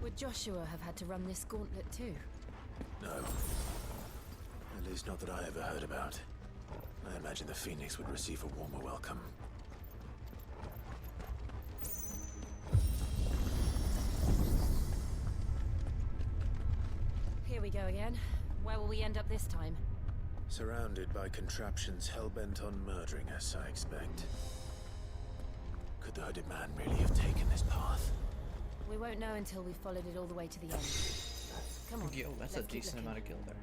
Would Joshua have had to run this gauntlet too? No. At least not that I ever heard about. I imagine the Phoenix would receive a warmer welcome. Here we go again. Where will we end up this time? Surrounded by contraptions hell-bent on murdering us, I expect. Could the hooded man really have taken this path? We won't know until we've followed it all the way to the end. Come on. Yo, that's a decent amount of gil there.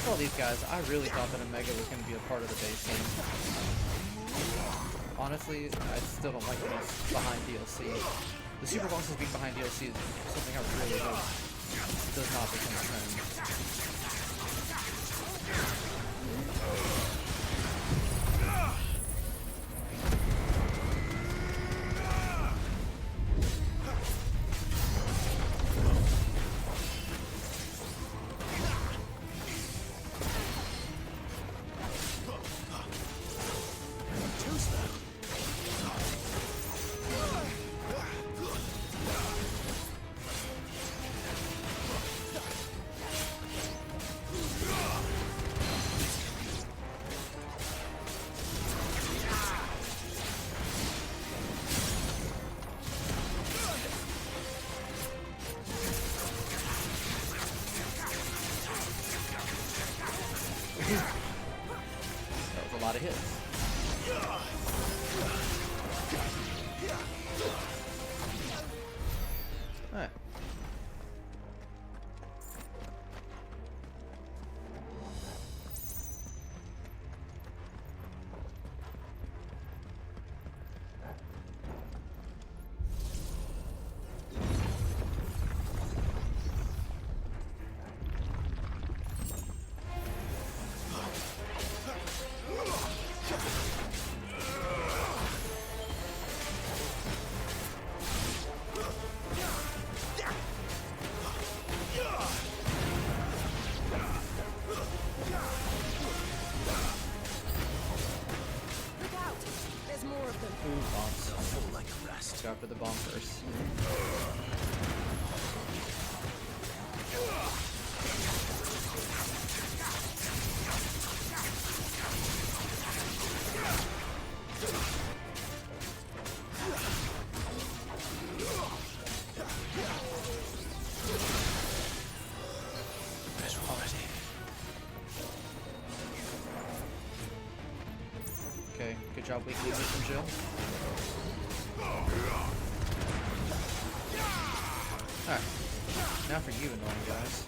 All these guys, I really thought that Omega was going to be a part of the base game. Honestly, I still don't like that he's behind DLC. The super bosses being behind DLC is something I really hope does not become a trend. That was a lot of hits. Alright. along first. Okay, good job weakening me from Jill. Alright, now for you annoying guys.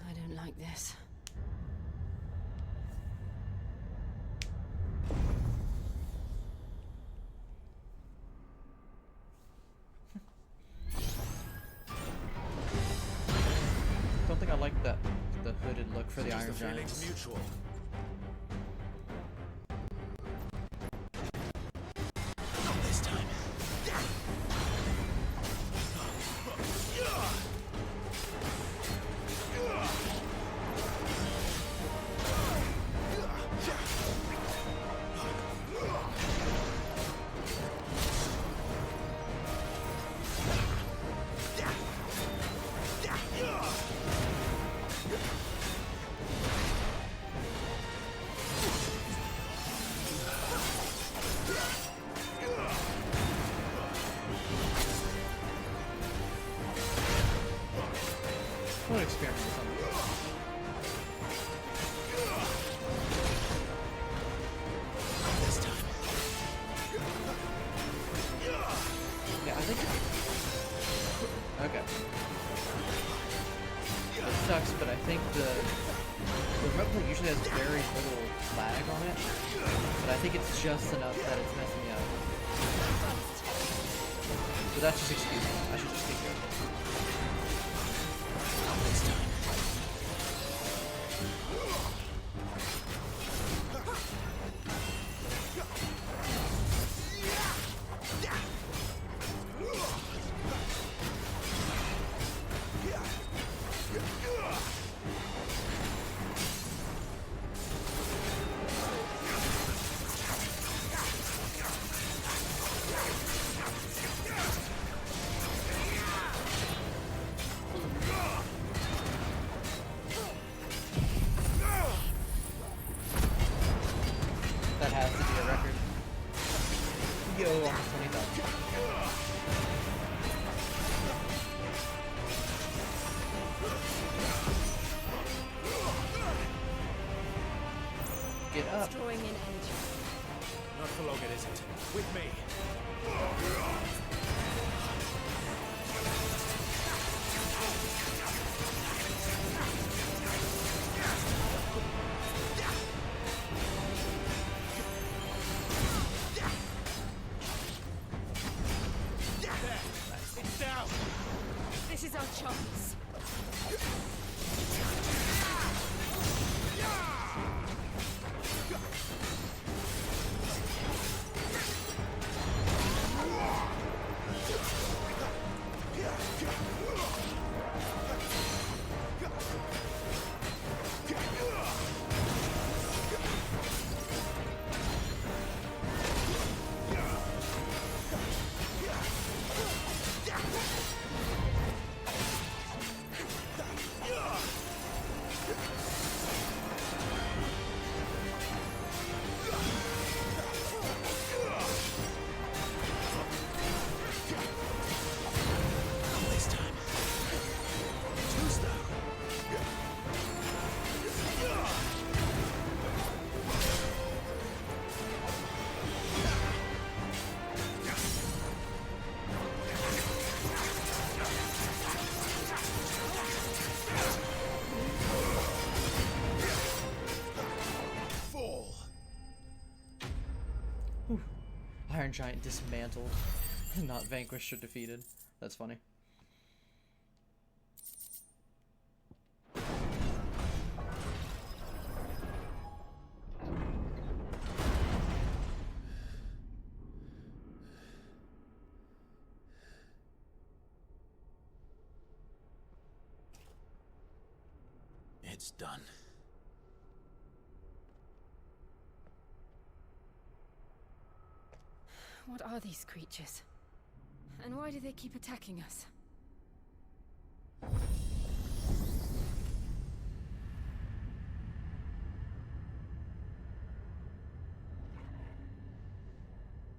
I don't like this. Don't think I like the hooded look for the Iron Giants. Mutual. Not this time. What experiment is on this? This time. Yeah, I think. Okay. It sucks, but I think the remote play usually has very little lag on it, but I think it's just enough that it's messing me up. So that's just excuse me. I should just take care of it. This time. That has to be a record. Yo, almost 20,000. Get up. Drawing in energy. Not for long, it isn't. With me. It's down. This is our chance. Whew. Iron Giant dismantled, not vanquished or defeated. That's funny. It's done. What are these creatures? And why do they keep attacking us?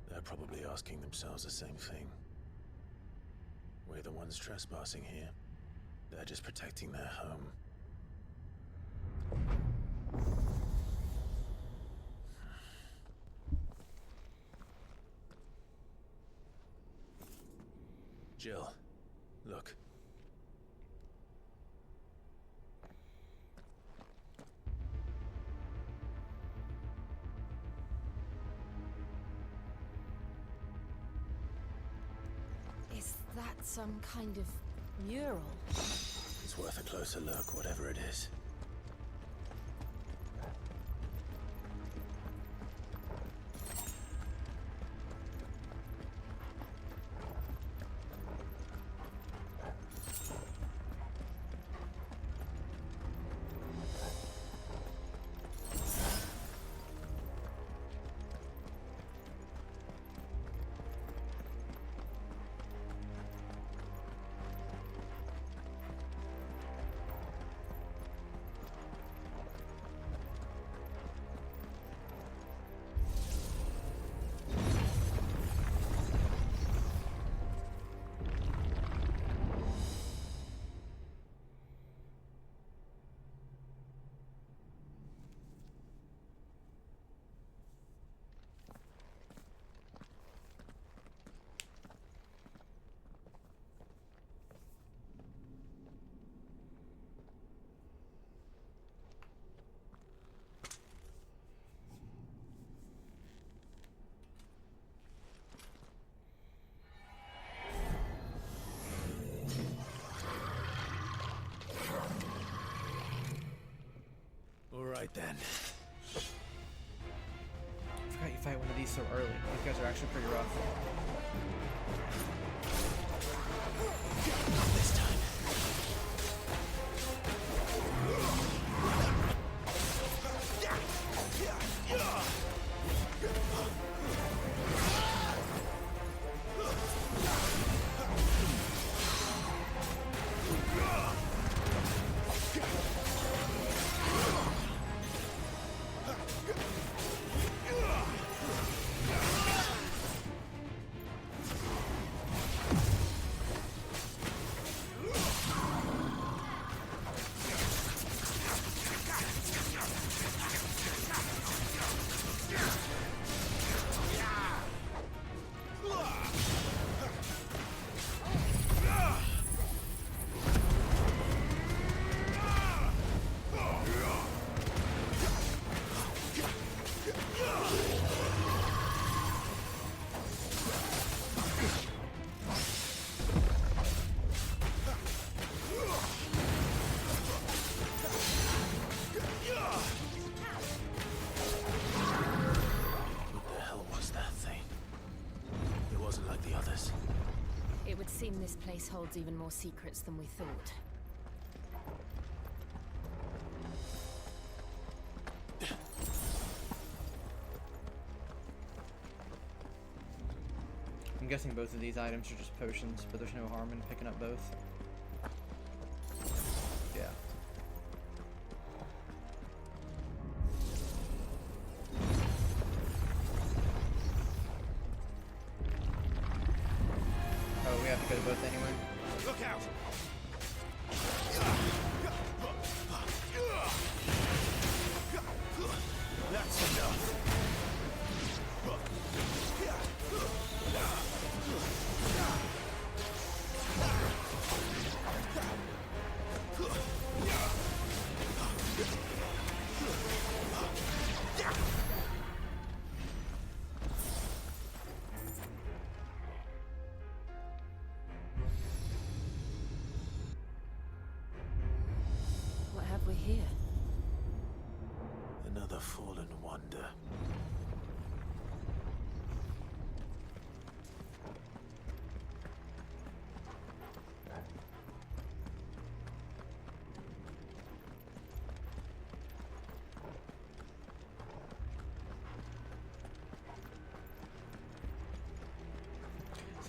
They're probably asking themselves the same thing. We're the ones trespassing here. They're just protecting their home. Jill, look. Is that some kind of mural? It's worth a closer look, whatever it is. Right then. I forgot you fight one of these so early. You guys are actually pretty rough. Not this time. This place holds even more secrets than we thought. I'm guessing both of these items are just potions, but there's no harm in picking up both. Yeah. Oh, we have to go to both anyway. Look out! That's enough.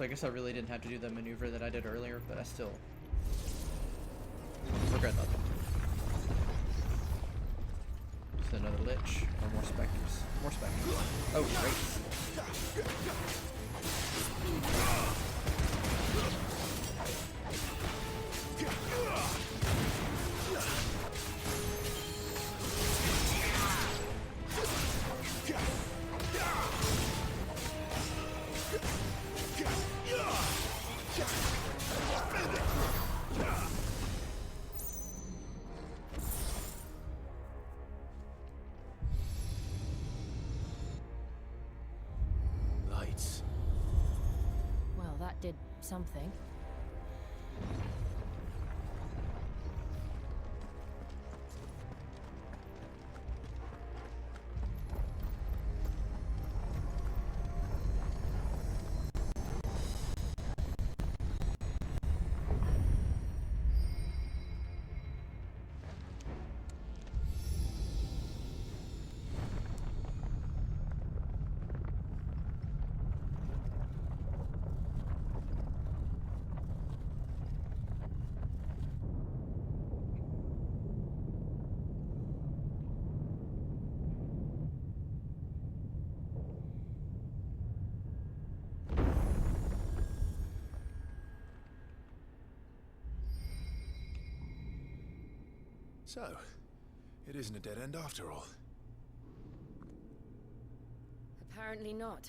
So I guess I really didn't have to do the maneuver that I did earlier, but I still regret that. Just another lich, or more specters. More specters. Oh, great. Lights. Well, that did something. So, it isn't a dead end after all. Apparently not.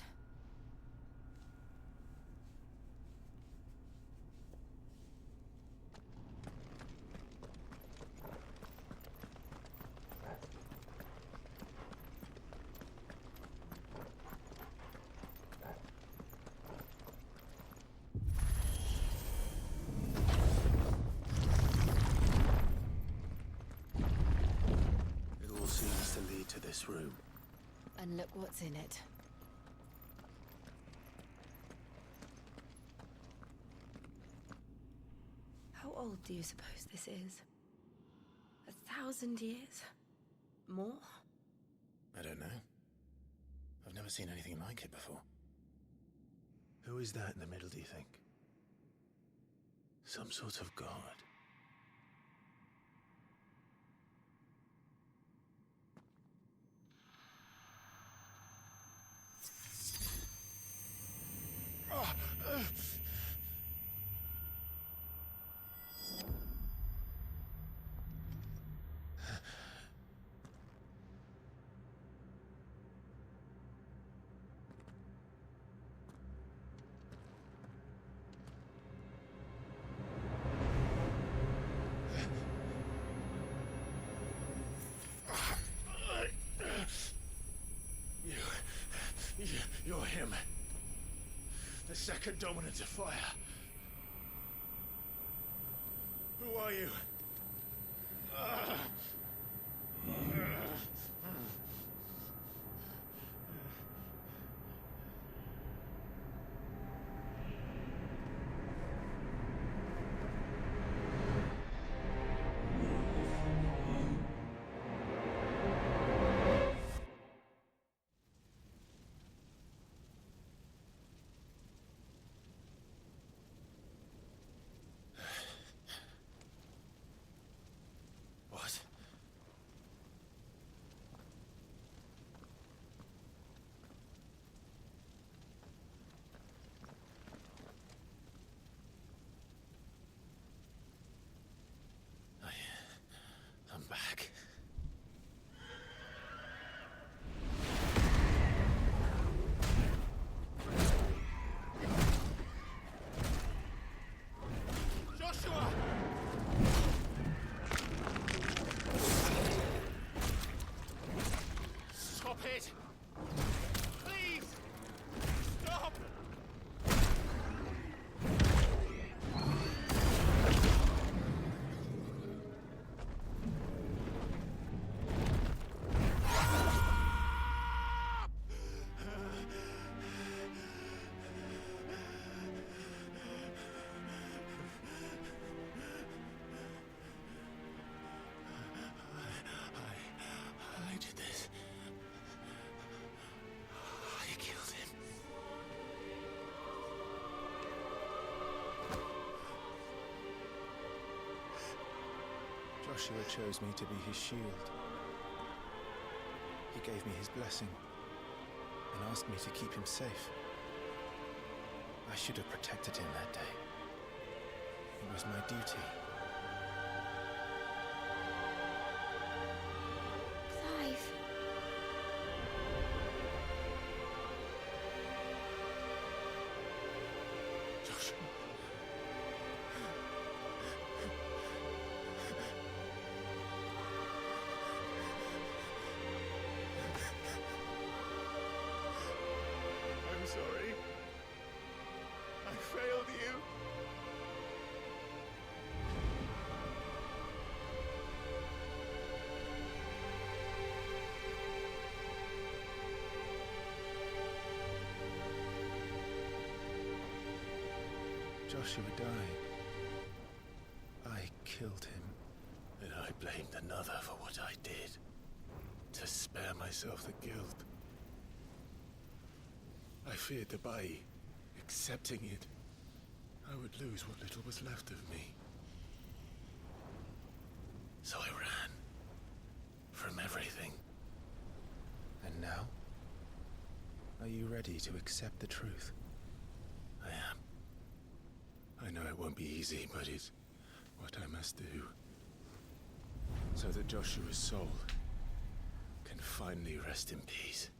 It all seems to lead to this room. And look what's in it. How old do you suppose this is? 1,000 years? More? I don't know. I've never seen anything like it before. Who is that in the middle, do you think? Some sort of god? You're him. The second dominant of fire. Who are you? What? I'm back. Joshua! Stop it! Please! Stop! I did this. I killed him. Joshua chose me to be his shield. He gave me his blessing and asked me to keep him safe. I should have protected him that day. It was my duty. Clive. Joshua. I'm sorry. I failed you. Joshua died. I killed him. And I blamed another for what I did. To spare myself the guilt. I feared that by accepting it, I would lose what little was left of me. So I ran. From everything. And now? Are you ready to accept the truth? I am. I know it won't be easy, but it's what I must do. So that Joshua's soul can finally rest in peace.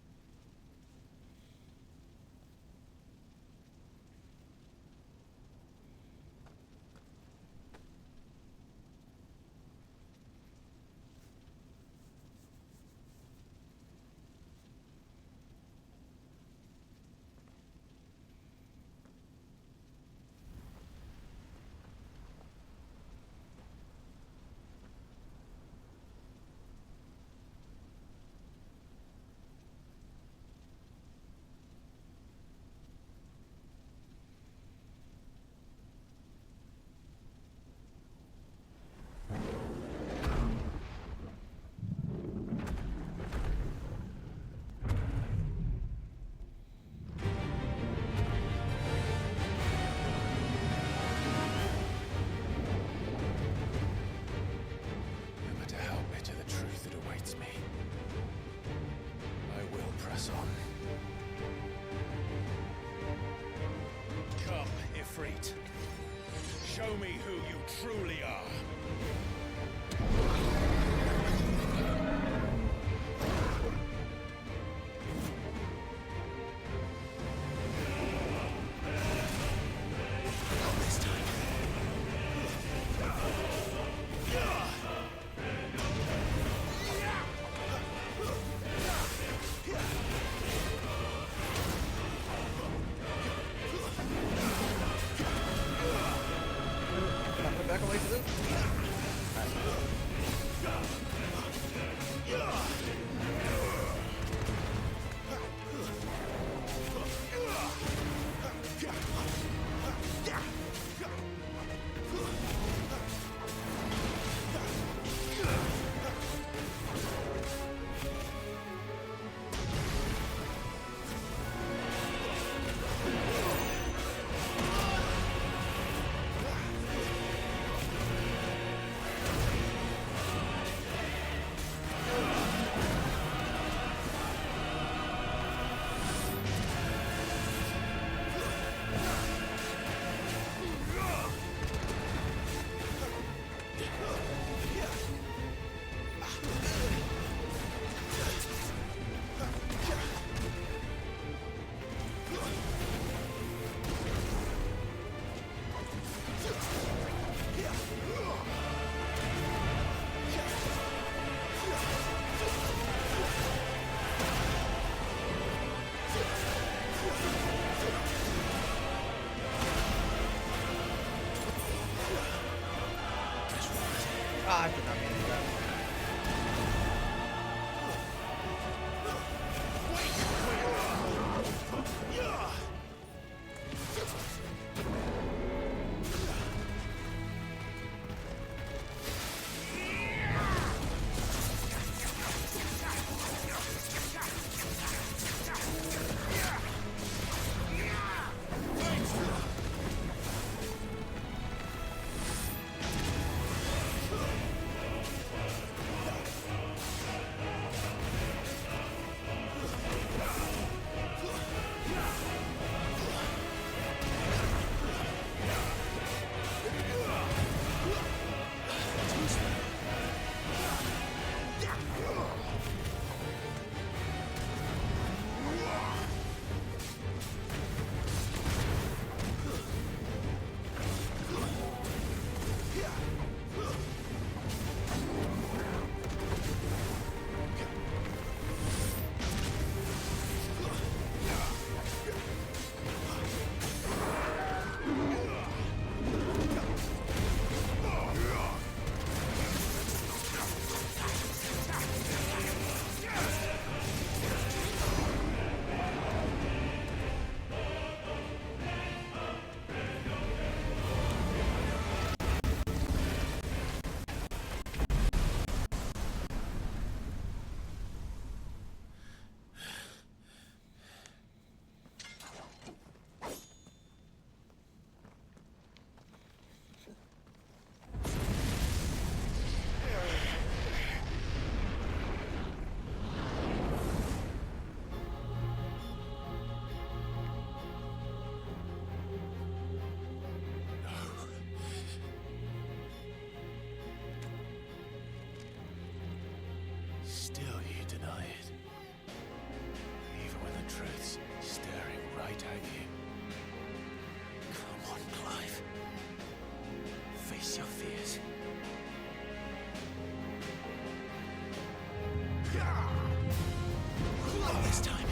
No matter how bitter the truth that awaits me, I will press on. Come, Ifrit. Show me who you truly are. This time. Can I put back away for this? deny it. Even when the truth's staring right at you. Come on, Clive. Face your fears. Not this time.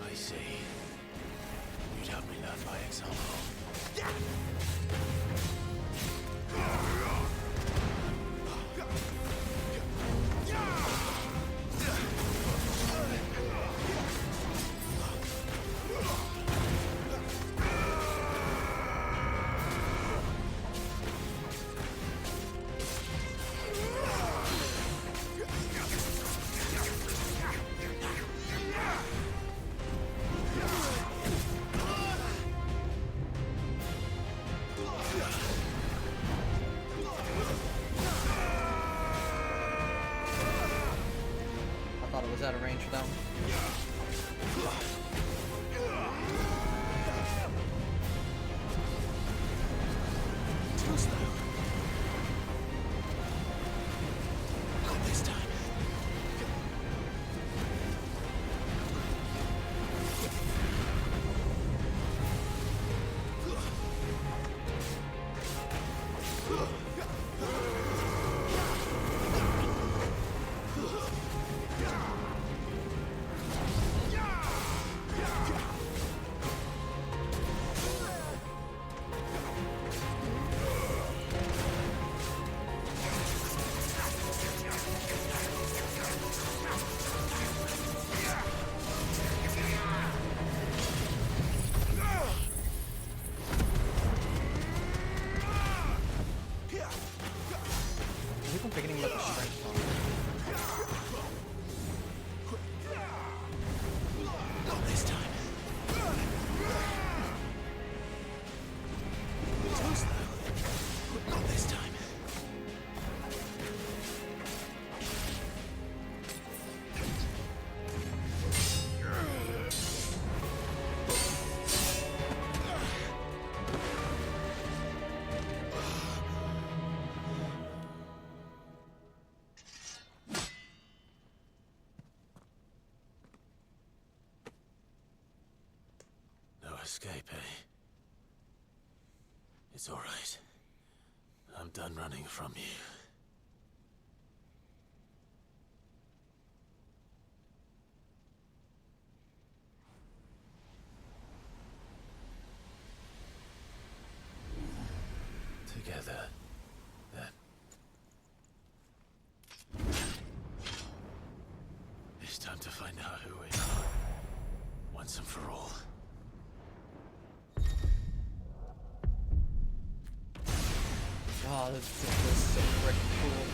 I see. You'd have me learn by example. I thought it was out of range for that one. Too slow. Not this time. I keep on forgetting about the strength on Not this time. Too slow. Not this time. No escape, eh? It's all right. I'm done running from you. Together, then. It's time to find out who we are, once and for all. Oh, this is so freaking cool.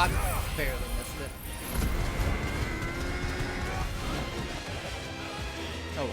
I barely missed it. Oh.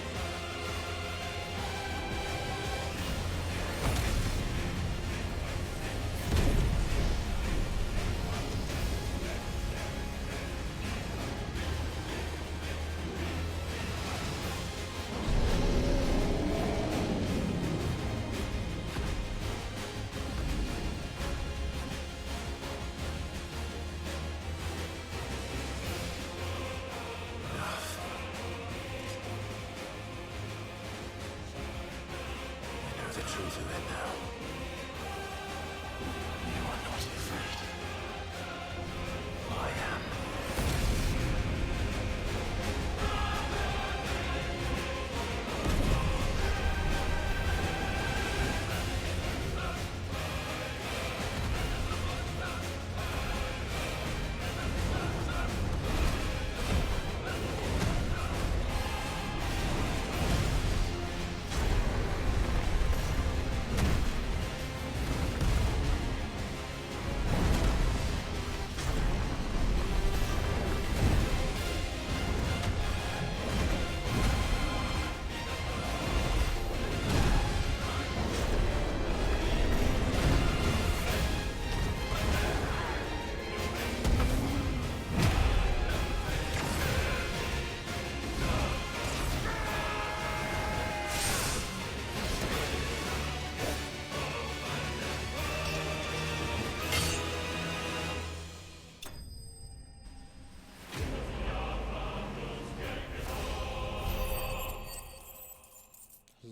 The truth of it now. You are not afraid. I am.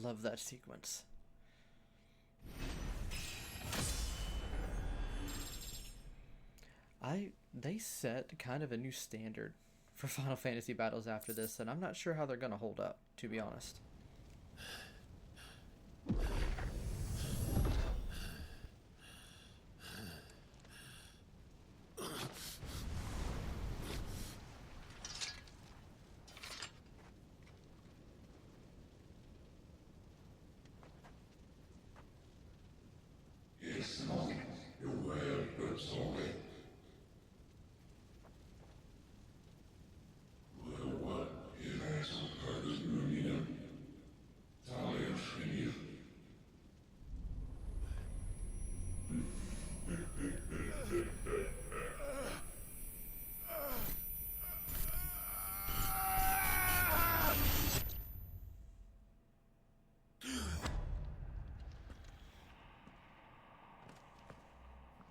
Love that sequence. They set kind of a new standard for Final Fantasy battles after this, and I'm not sure how they're gonna hold up, to be honest.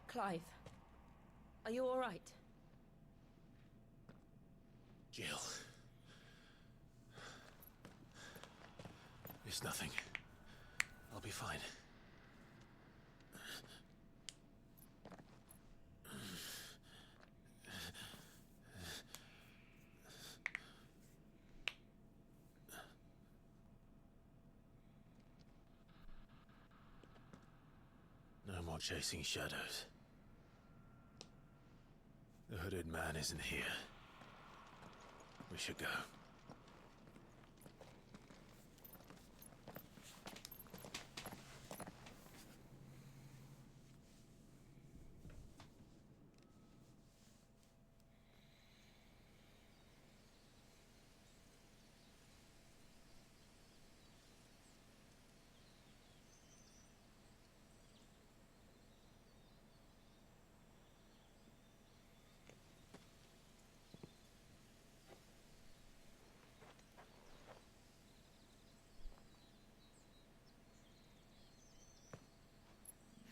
Clive, are you all right? Jill. It's nothing. I'll be fine. No more chasing shadows. The hooded man isn't here. We should go.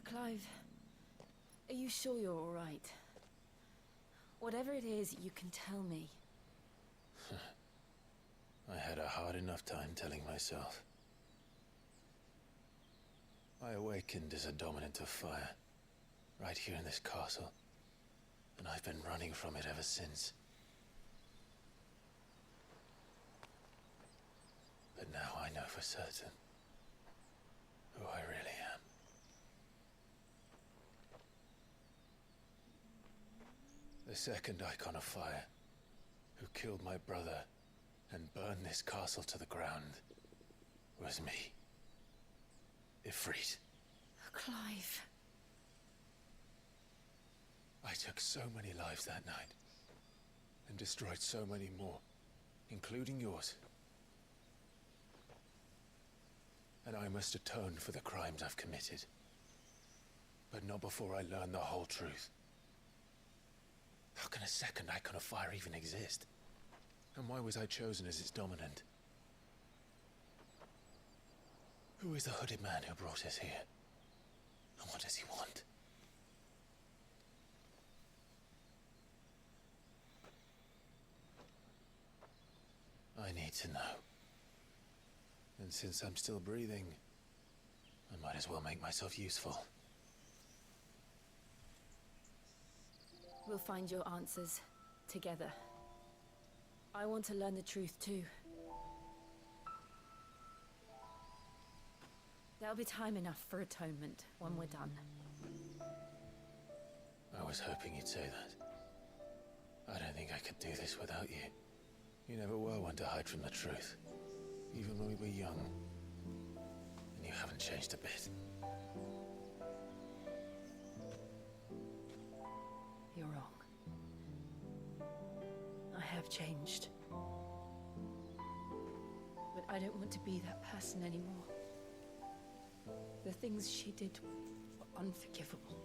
Clive, are you sure you're all right? Whatever it is, you can tell me. I had a hard enough time telling myself. I awakened as a dominant of fire, right here in this castle, and I've been running from it ever since. But now I know for certain who I really am. The second icon of fire, who killed my brother and burned this castle to the ground, was me. Ifrit. Clive. I took so many lives that night, and destroyed so many more, including yours. And I must atone for the crimes I've committed. But not before I learn the whole truth. How can a second icon of fire even exist? And why was I chosen as its dominant? Who is the hooded man who brought us here? And what does he want? I need to know. And since I'm still breathing, I might as well make myself useful. We'll find your answers together. I want to learn the truth too. There'll be time enough for atonement when we're done. I was hoping you'd say that. I don't think I could do this without you. You never were one to hide from the truth, even when we were young. And you haven't changed a bit. You're wrong. I have changed. But I don't want to be that person anymore. The things she did were unforgivable.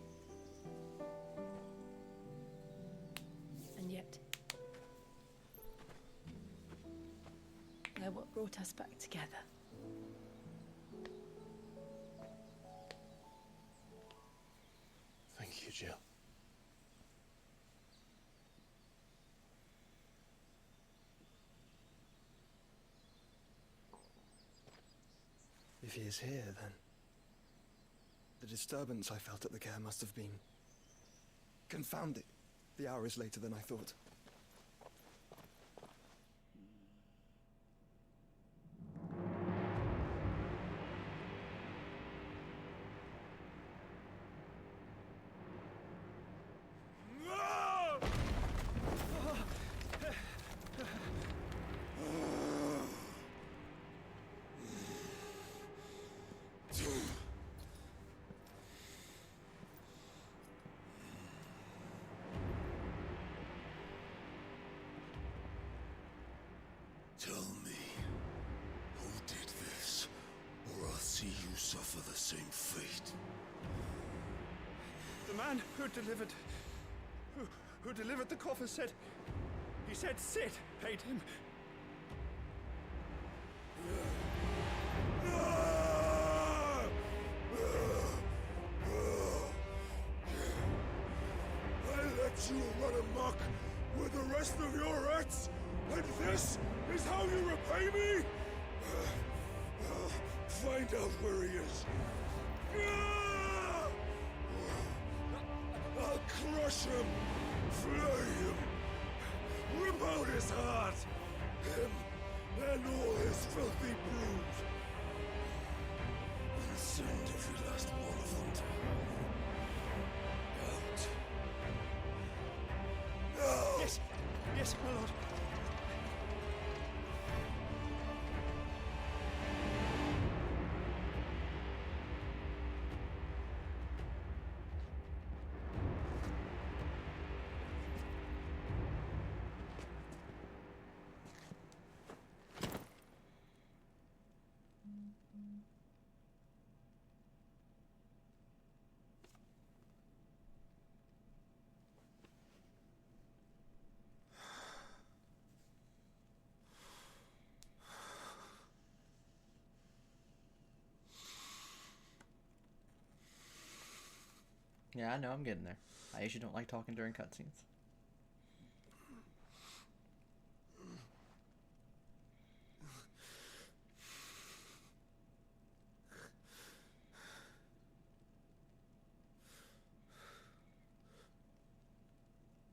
And yet, they're what brought us back together. Thank you, Jill. If he is here, then the disturbance I felt at the care must have been confounded. The hour is later than I thought. Tell me, who did this, or I'll see you suffer the same fate. The man who delivered the coffer said, he said Sid paid him. I let you run amok with the rest of your rats, and this is how you repay me? Find out where he is. I'll crush him, flay him, rip out his heart, him and all his filthy brood, and send every last one of them to hell. Out. Now! Yes, yes, my lord. Yeah, I know, I'm getting there. I usually don't like talking during cutscenes.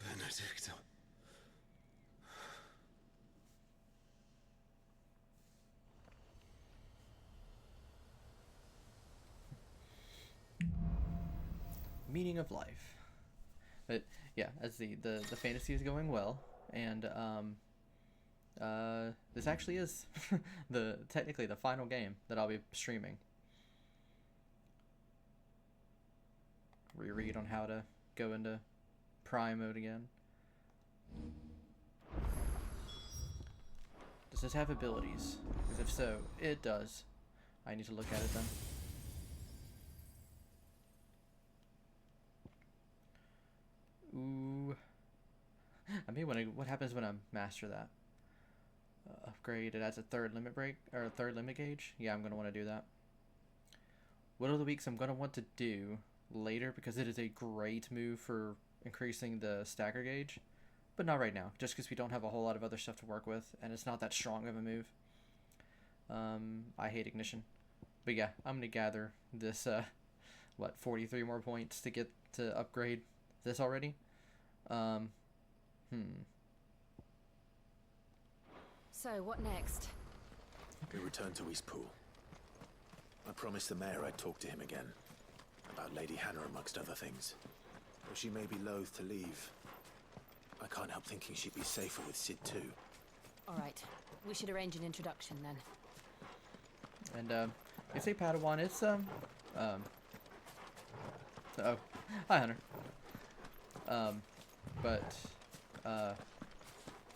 Benedicto. Meaning of life. But yeah, as the fantasy is going well, and this actually is technically the final game that I'll be streaming. Reread on how to go into Prime mode again. Does this have abilities? Because if so, it does. I need to look at it then. Ooh. I mean, what happens when I master that? Upgrade. It adds a third limit break or a third limit gauge. Yeah, I'm gonna want to do that. What are the weeks I'm gonna want to do later because it is a great move for increasing the stacker gauge, but not right now. Just because we don't have a whole lot of other stuff to work with, and it's not that strong of a move. I hate ignition, but yeah, I'm gonna gather this. 43 more points to get to upgrade this already. So, what next? We return to Eastpool. I promised the mayor I'd talk to him again. About Lady Hannah, amongst other things. Though she may be loath to leave, I can't help thinking she'd be safer with Sid too. Alright, we should arrange an introduction then. And, you say Padawan, it's, oh. Hi, Hunter.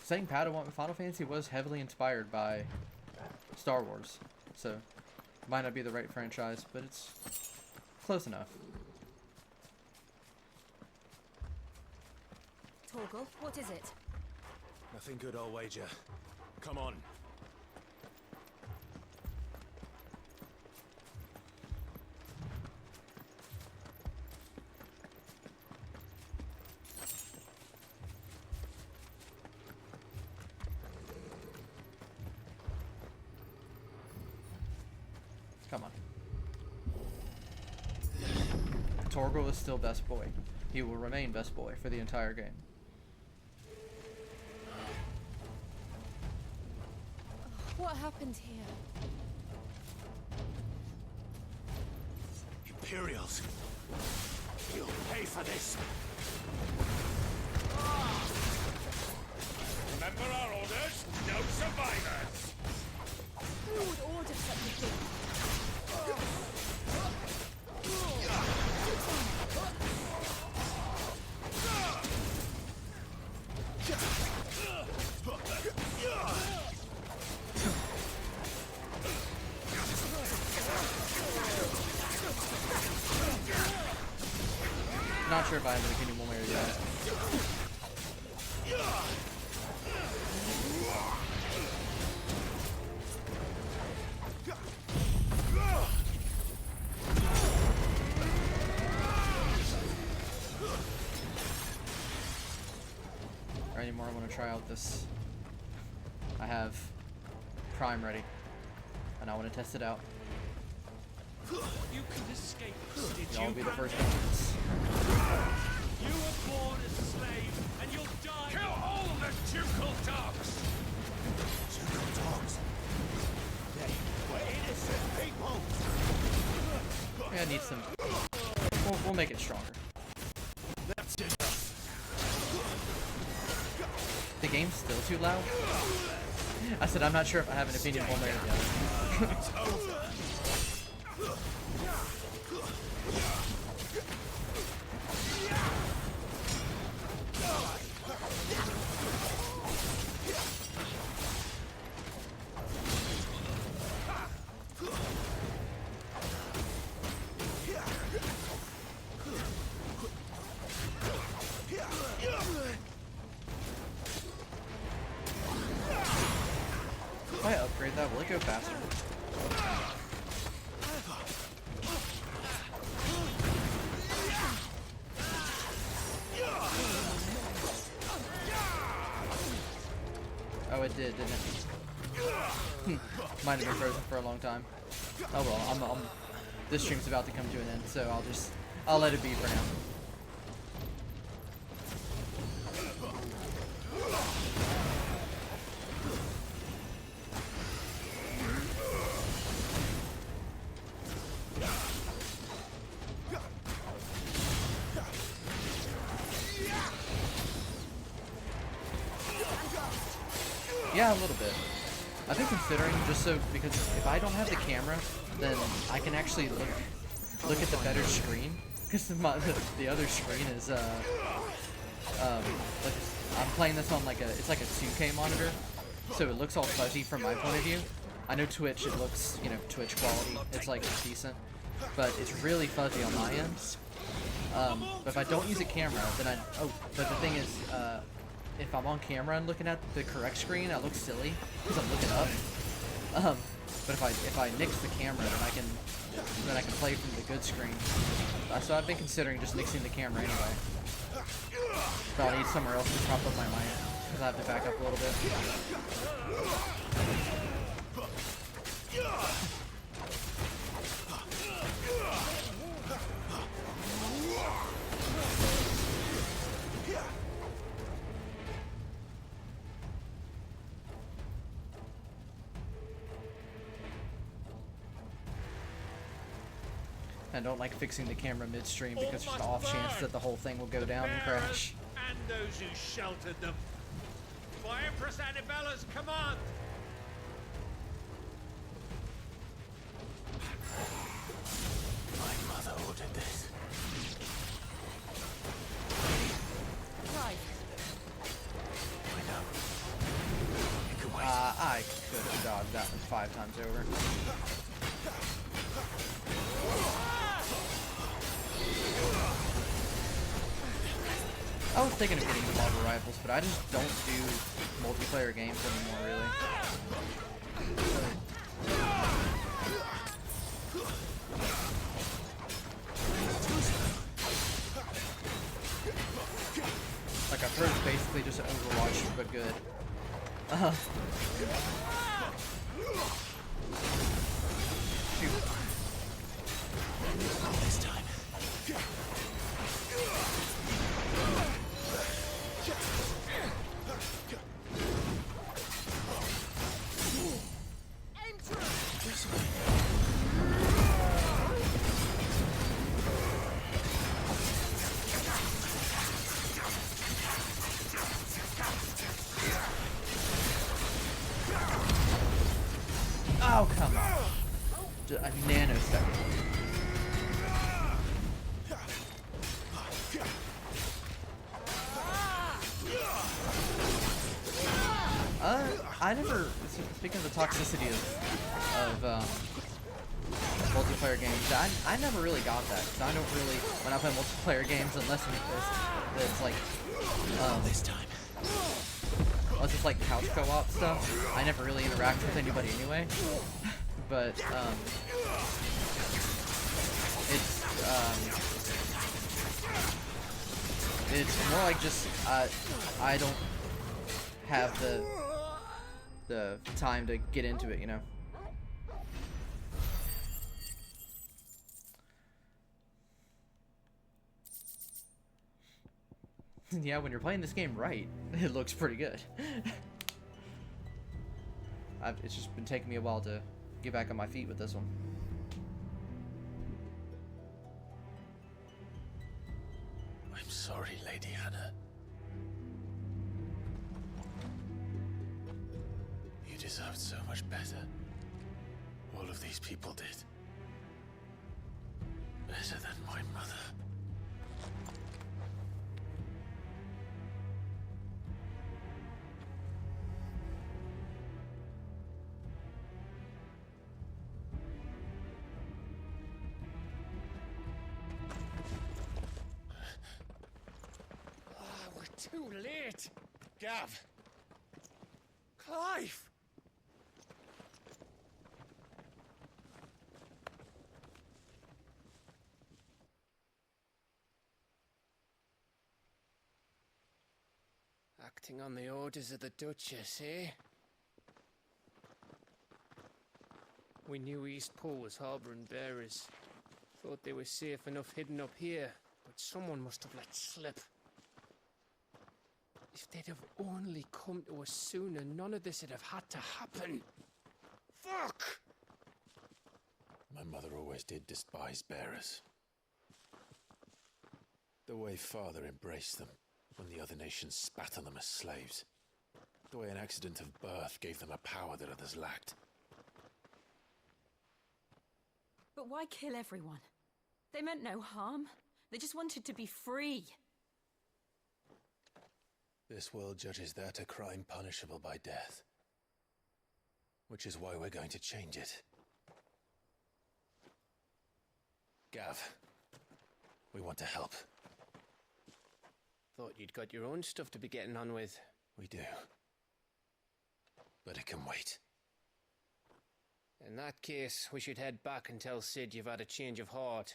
Saying Padawan Final Fantasy was heavily inspired by Star Wars, so might not be the right franchise, but it's close enough. Torgal, what is it? Nothing good, I'll wager. Come on. Come on. Torgal is still best boy. He will remain best boy for the entire game. What happened here? Imperials. You'll pay for this. Remember our orders? No survivors. Who would order such a thing? Not sure if I have an opinion one way or the other. Or anymore, I want to try out this. I have Prime ready, and I want to test it out. You can escape this, did Y'all you? be the first ones. You were born as a slave, and you'll die. Kill all the ducal dogs! Ducal dogs? They were innocent people! Yeah, I need some. We'll make it stronger. That's enough. The game's still too loud? I said I'm not sure if I have an opinion one way or the other. It's over. If I upgrade that, will it go faster? Oh, it did, didn't it? Might have been frozen for a long time. Oh well, this stream's about to come to an end, so I'll let it be for now. Yeah, a little bit. I've been considering because if I don't have the camera, then I can actually look at the better screen. Because the other screen is like I'm playing this on like it's like a 2K monitor, so it looks all fuzzy from my point of view. I know Twitch, it looks, you know, Twitch quality, it's like decent, but it's really fuzzy on my end. But if I don't use a camera, then but the thing is, if I'm on camera and looking at the correct screen, I look silly because I'm looking up. But if I nix the camera, then I can play from the good screen. So I've been considering just nixing the camera anyway. But I'll need somewhere else to prop up my mic because I have to back up a little bit. I don't like fixing the camera midstream because there's an off chance that the whole thing will go down and crash. And those who sheltered them. By Empress Annibella's command. My mother ordered this. Right. I know. You can wait. I could have dodged that one 5 times over. I was thinking of getting the Marvel Rivals, but I just don't do multiplayer games anymore, really. Like, I've heard it's basically just Overwatch, but good. Shoot. This time. Oh, come on. Just a nanosecond. I never, speaking of the toxicity of multiplayer games, I never really got that, because I don't really, when I play multiplayer games, unless it's like, this time. unless it's like couch co-op stuff, I never really interact with anybody anyway. But it's more like just I don't have the time to get into it, you know. Yeah, when you're playing this game right, it looks pretty good. It's just been taking me a while to get back on my feet with this one. I'm sorry, Lady Hannah. You deserved so much better. All of these people did. Better than my mother. Too late! Gav! Clive! Acting on the orders of the Duchess, eh? We knew Eastport was harbouring bearers. Thought they were safe enough hidden up here, but someone must have let slip. If they'd have only come to us sooner, none of this would have had to happen. Fuck! My mother always did despise bearers. The way Father embraced them when the other nations spat on them as slaves. The way an accident of birth gave them a power that others lacked. But why kill everyone? They meant no harm. They just wanted to be free. This world judges that a crime punishable by death. Which is why we're going to change it. Gav, we want to help. Thought you'd got your own stuff to be getting on with. We do. But it can wait. In that case, we should head back and tell Sid you've had a change of heart.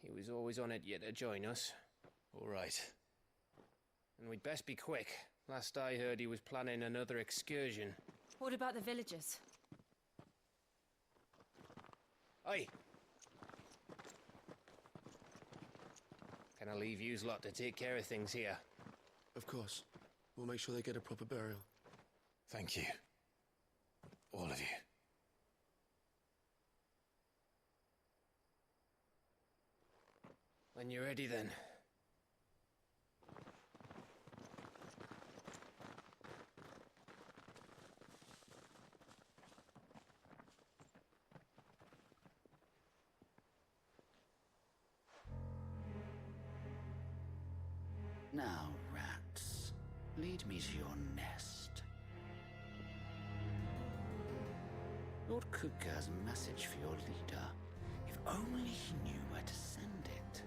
He was always on it yet to join us. All right. And we'd best be quick. Last I heard, he was planning another excursion. What about the villagers? Aye. Can I leave yous lot to take care of things here? Of course. We'll make sure they get a proper burial. Thank you. All of you. When you're ready, then. Now, rats, lead me to your nest. Lord Cook has a message for your leader. If only he knew where to send it.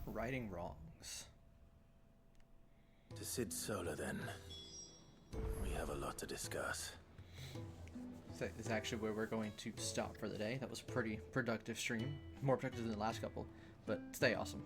Righting wrongs. To Sid Solar, then. We have a lot to discuss. That is actually where we're going to stop for the day. That was a pretty productive stream. More productive than the last couple, but stay awesome.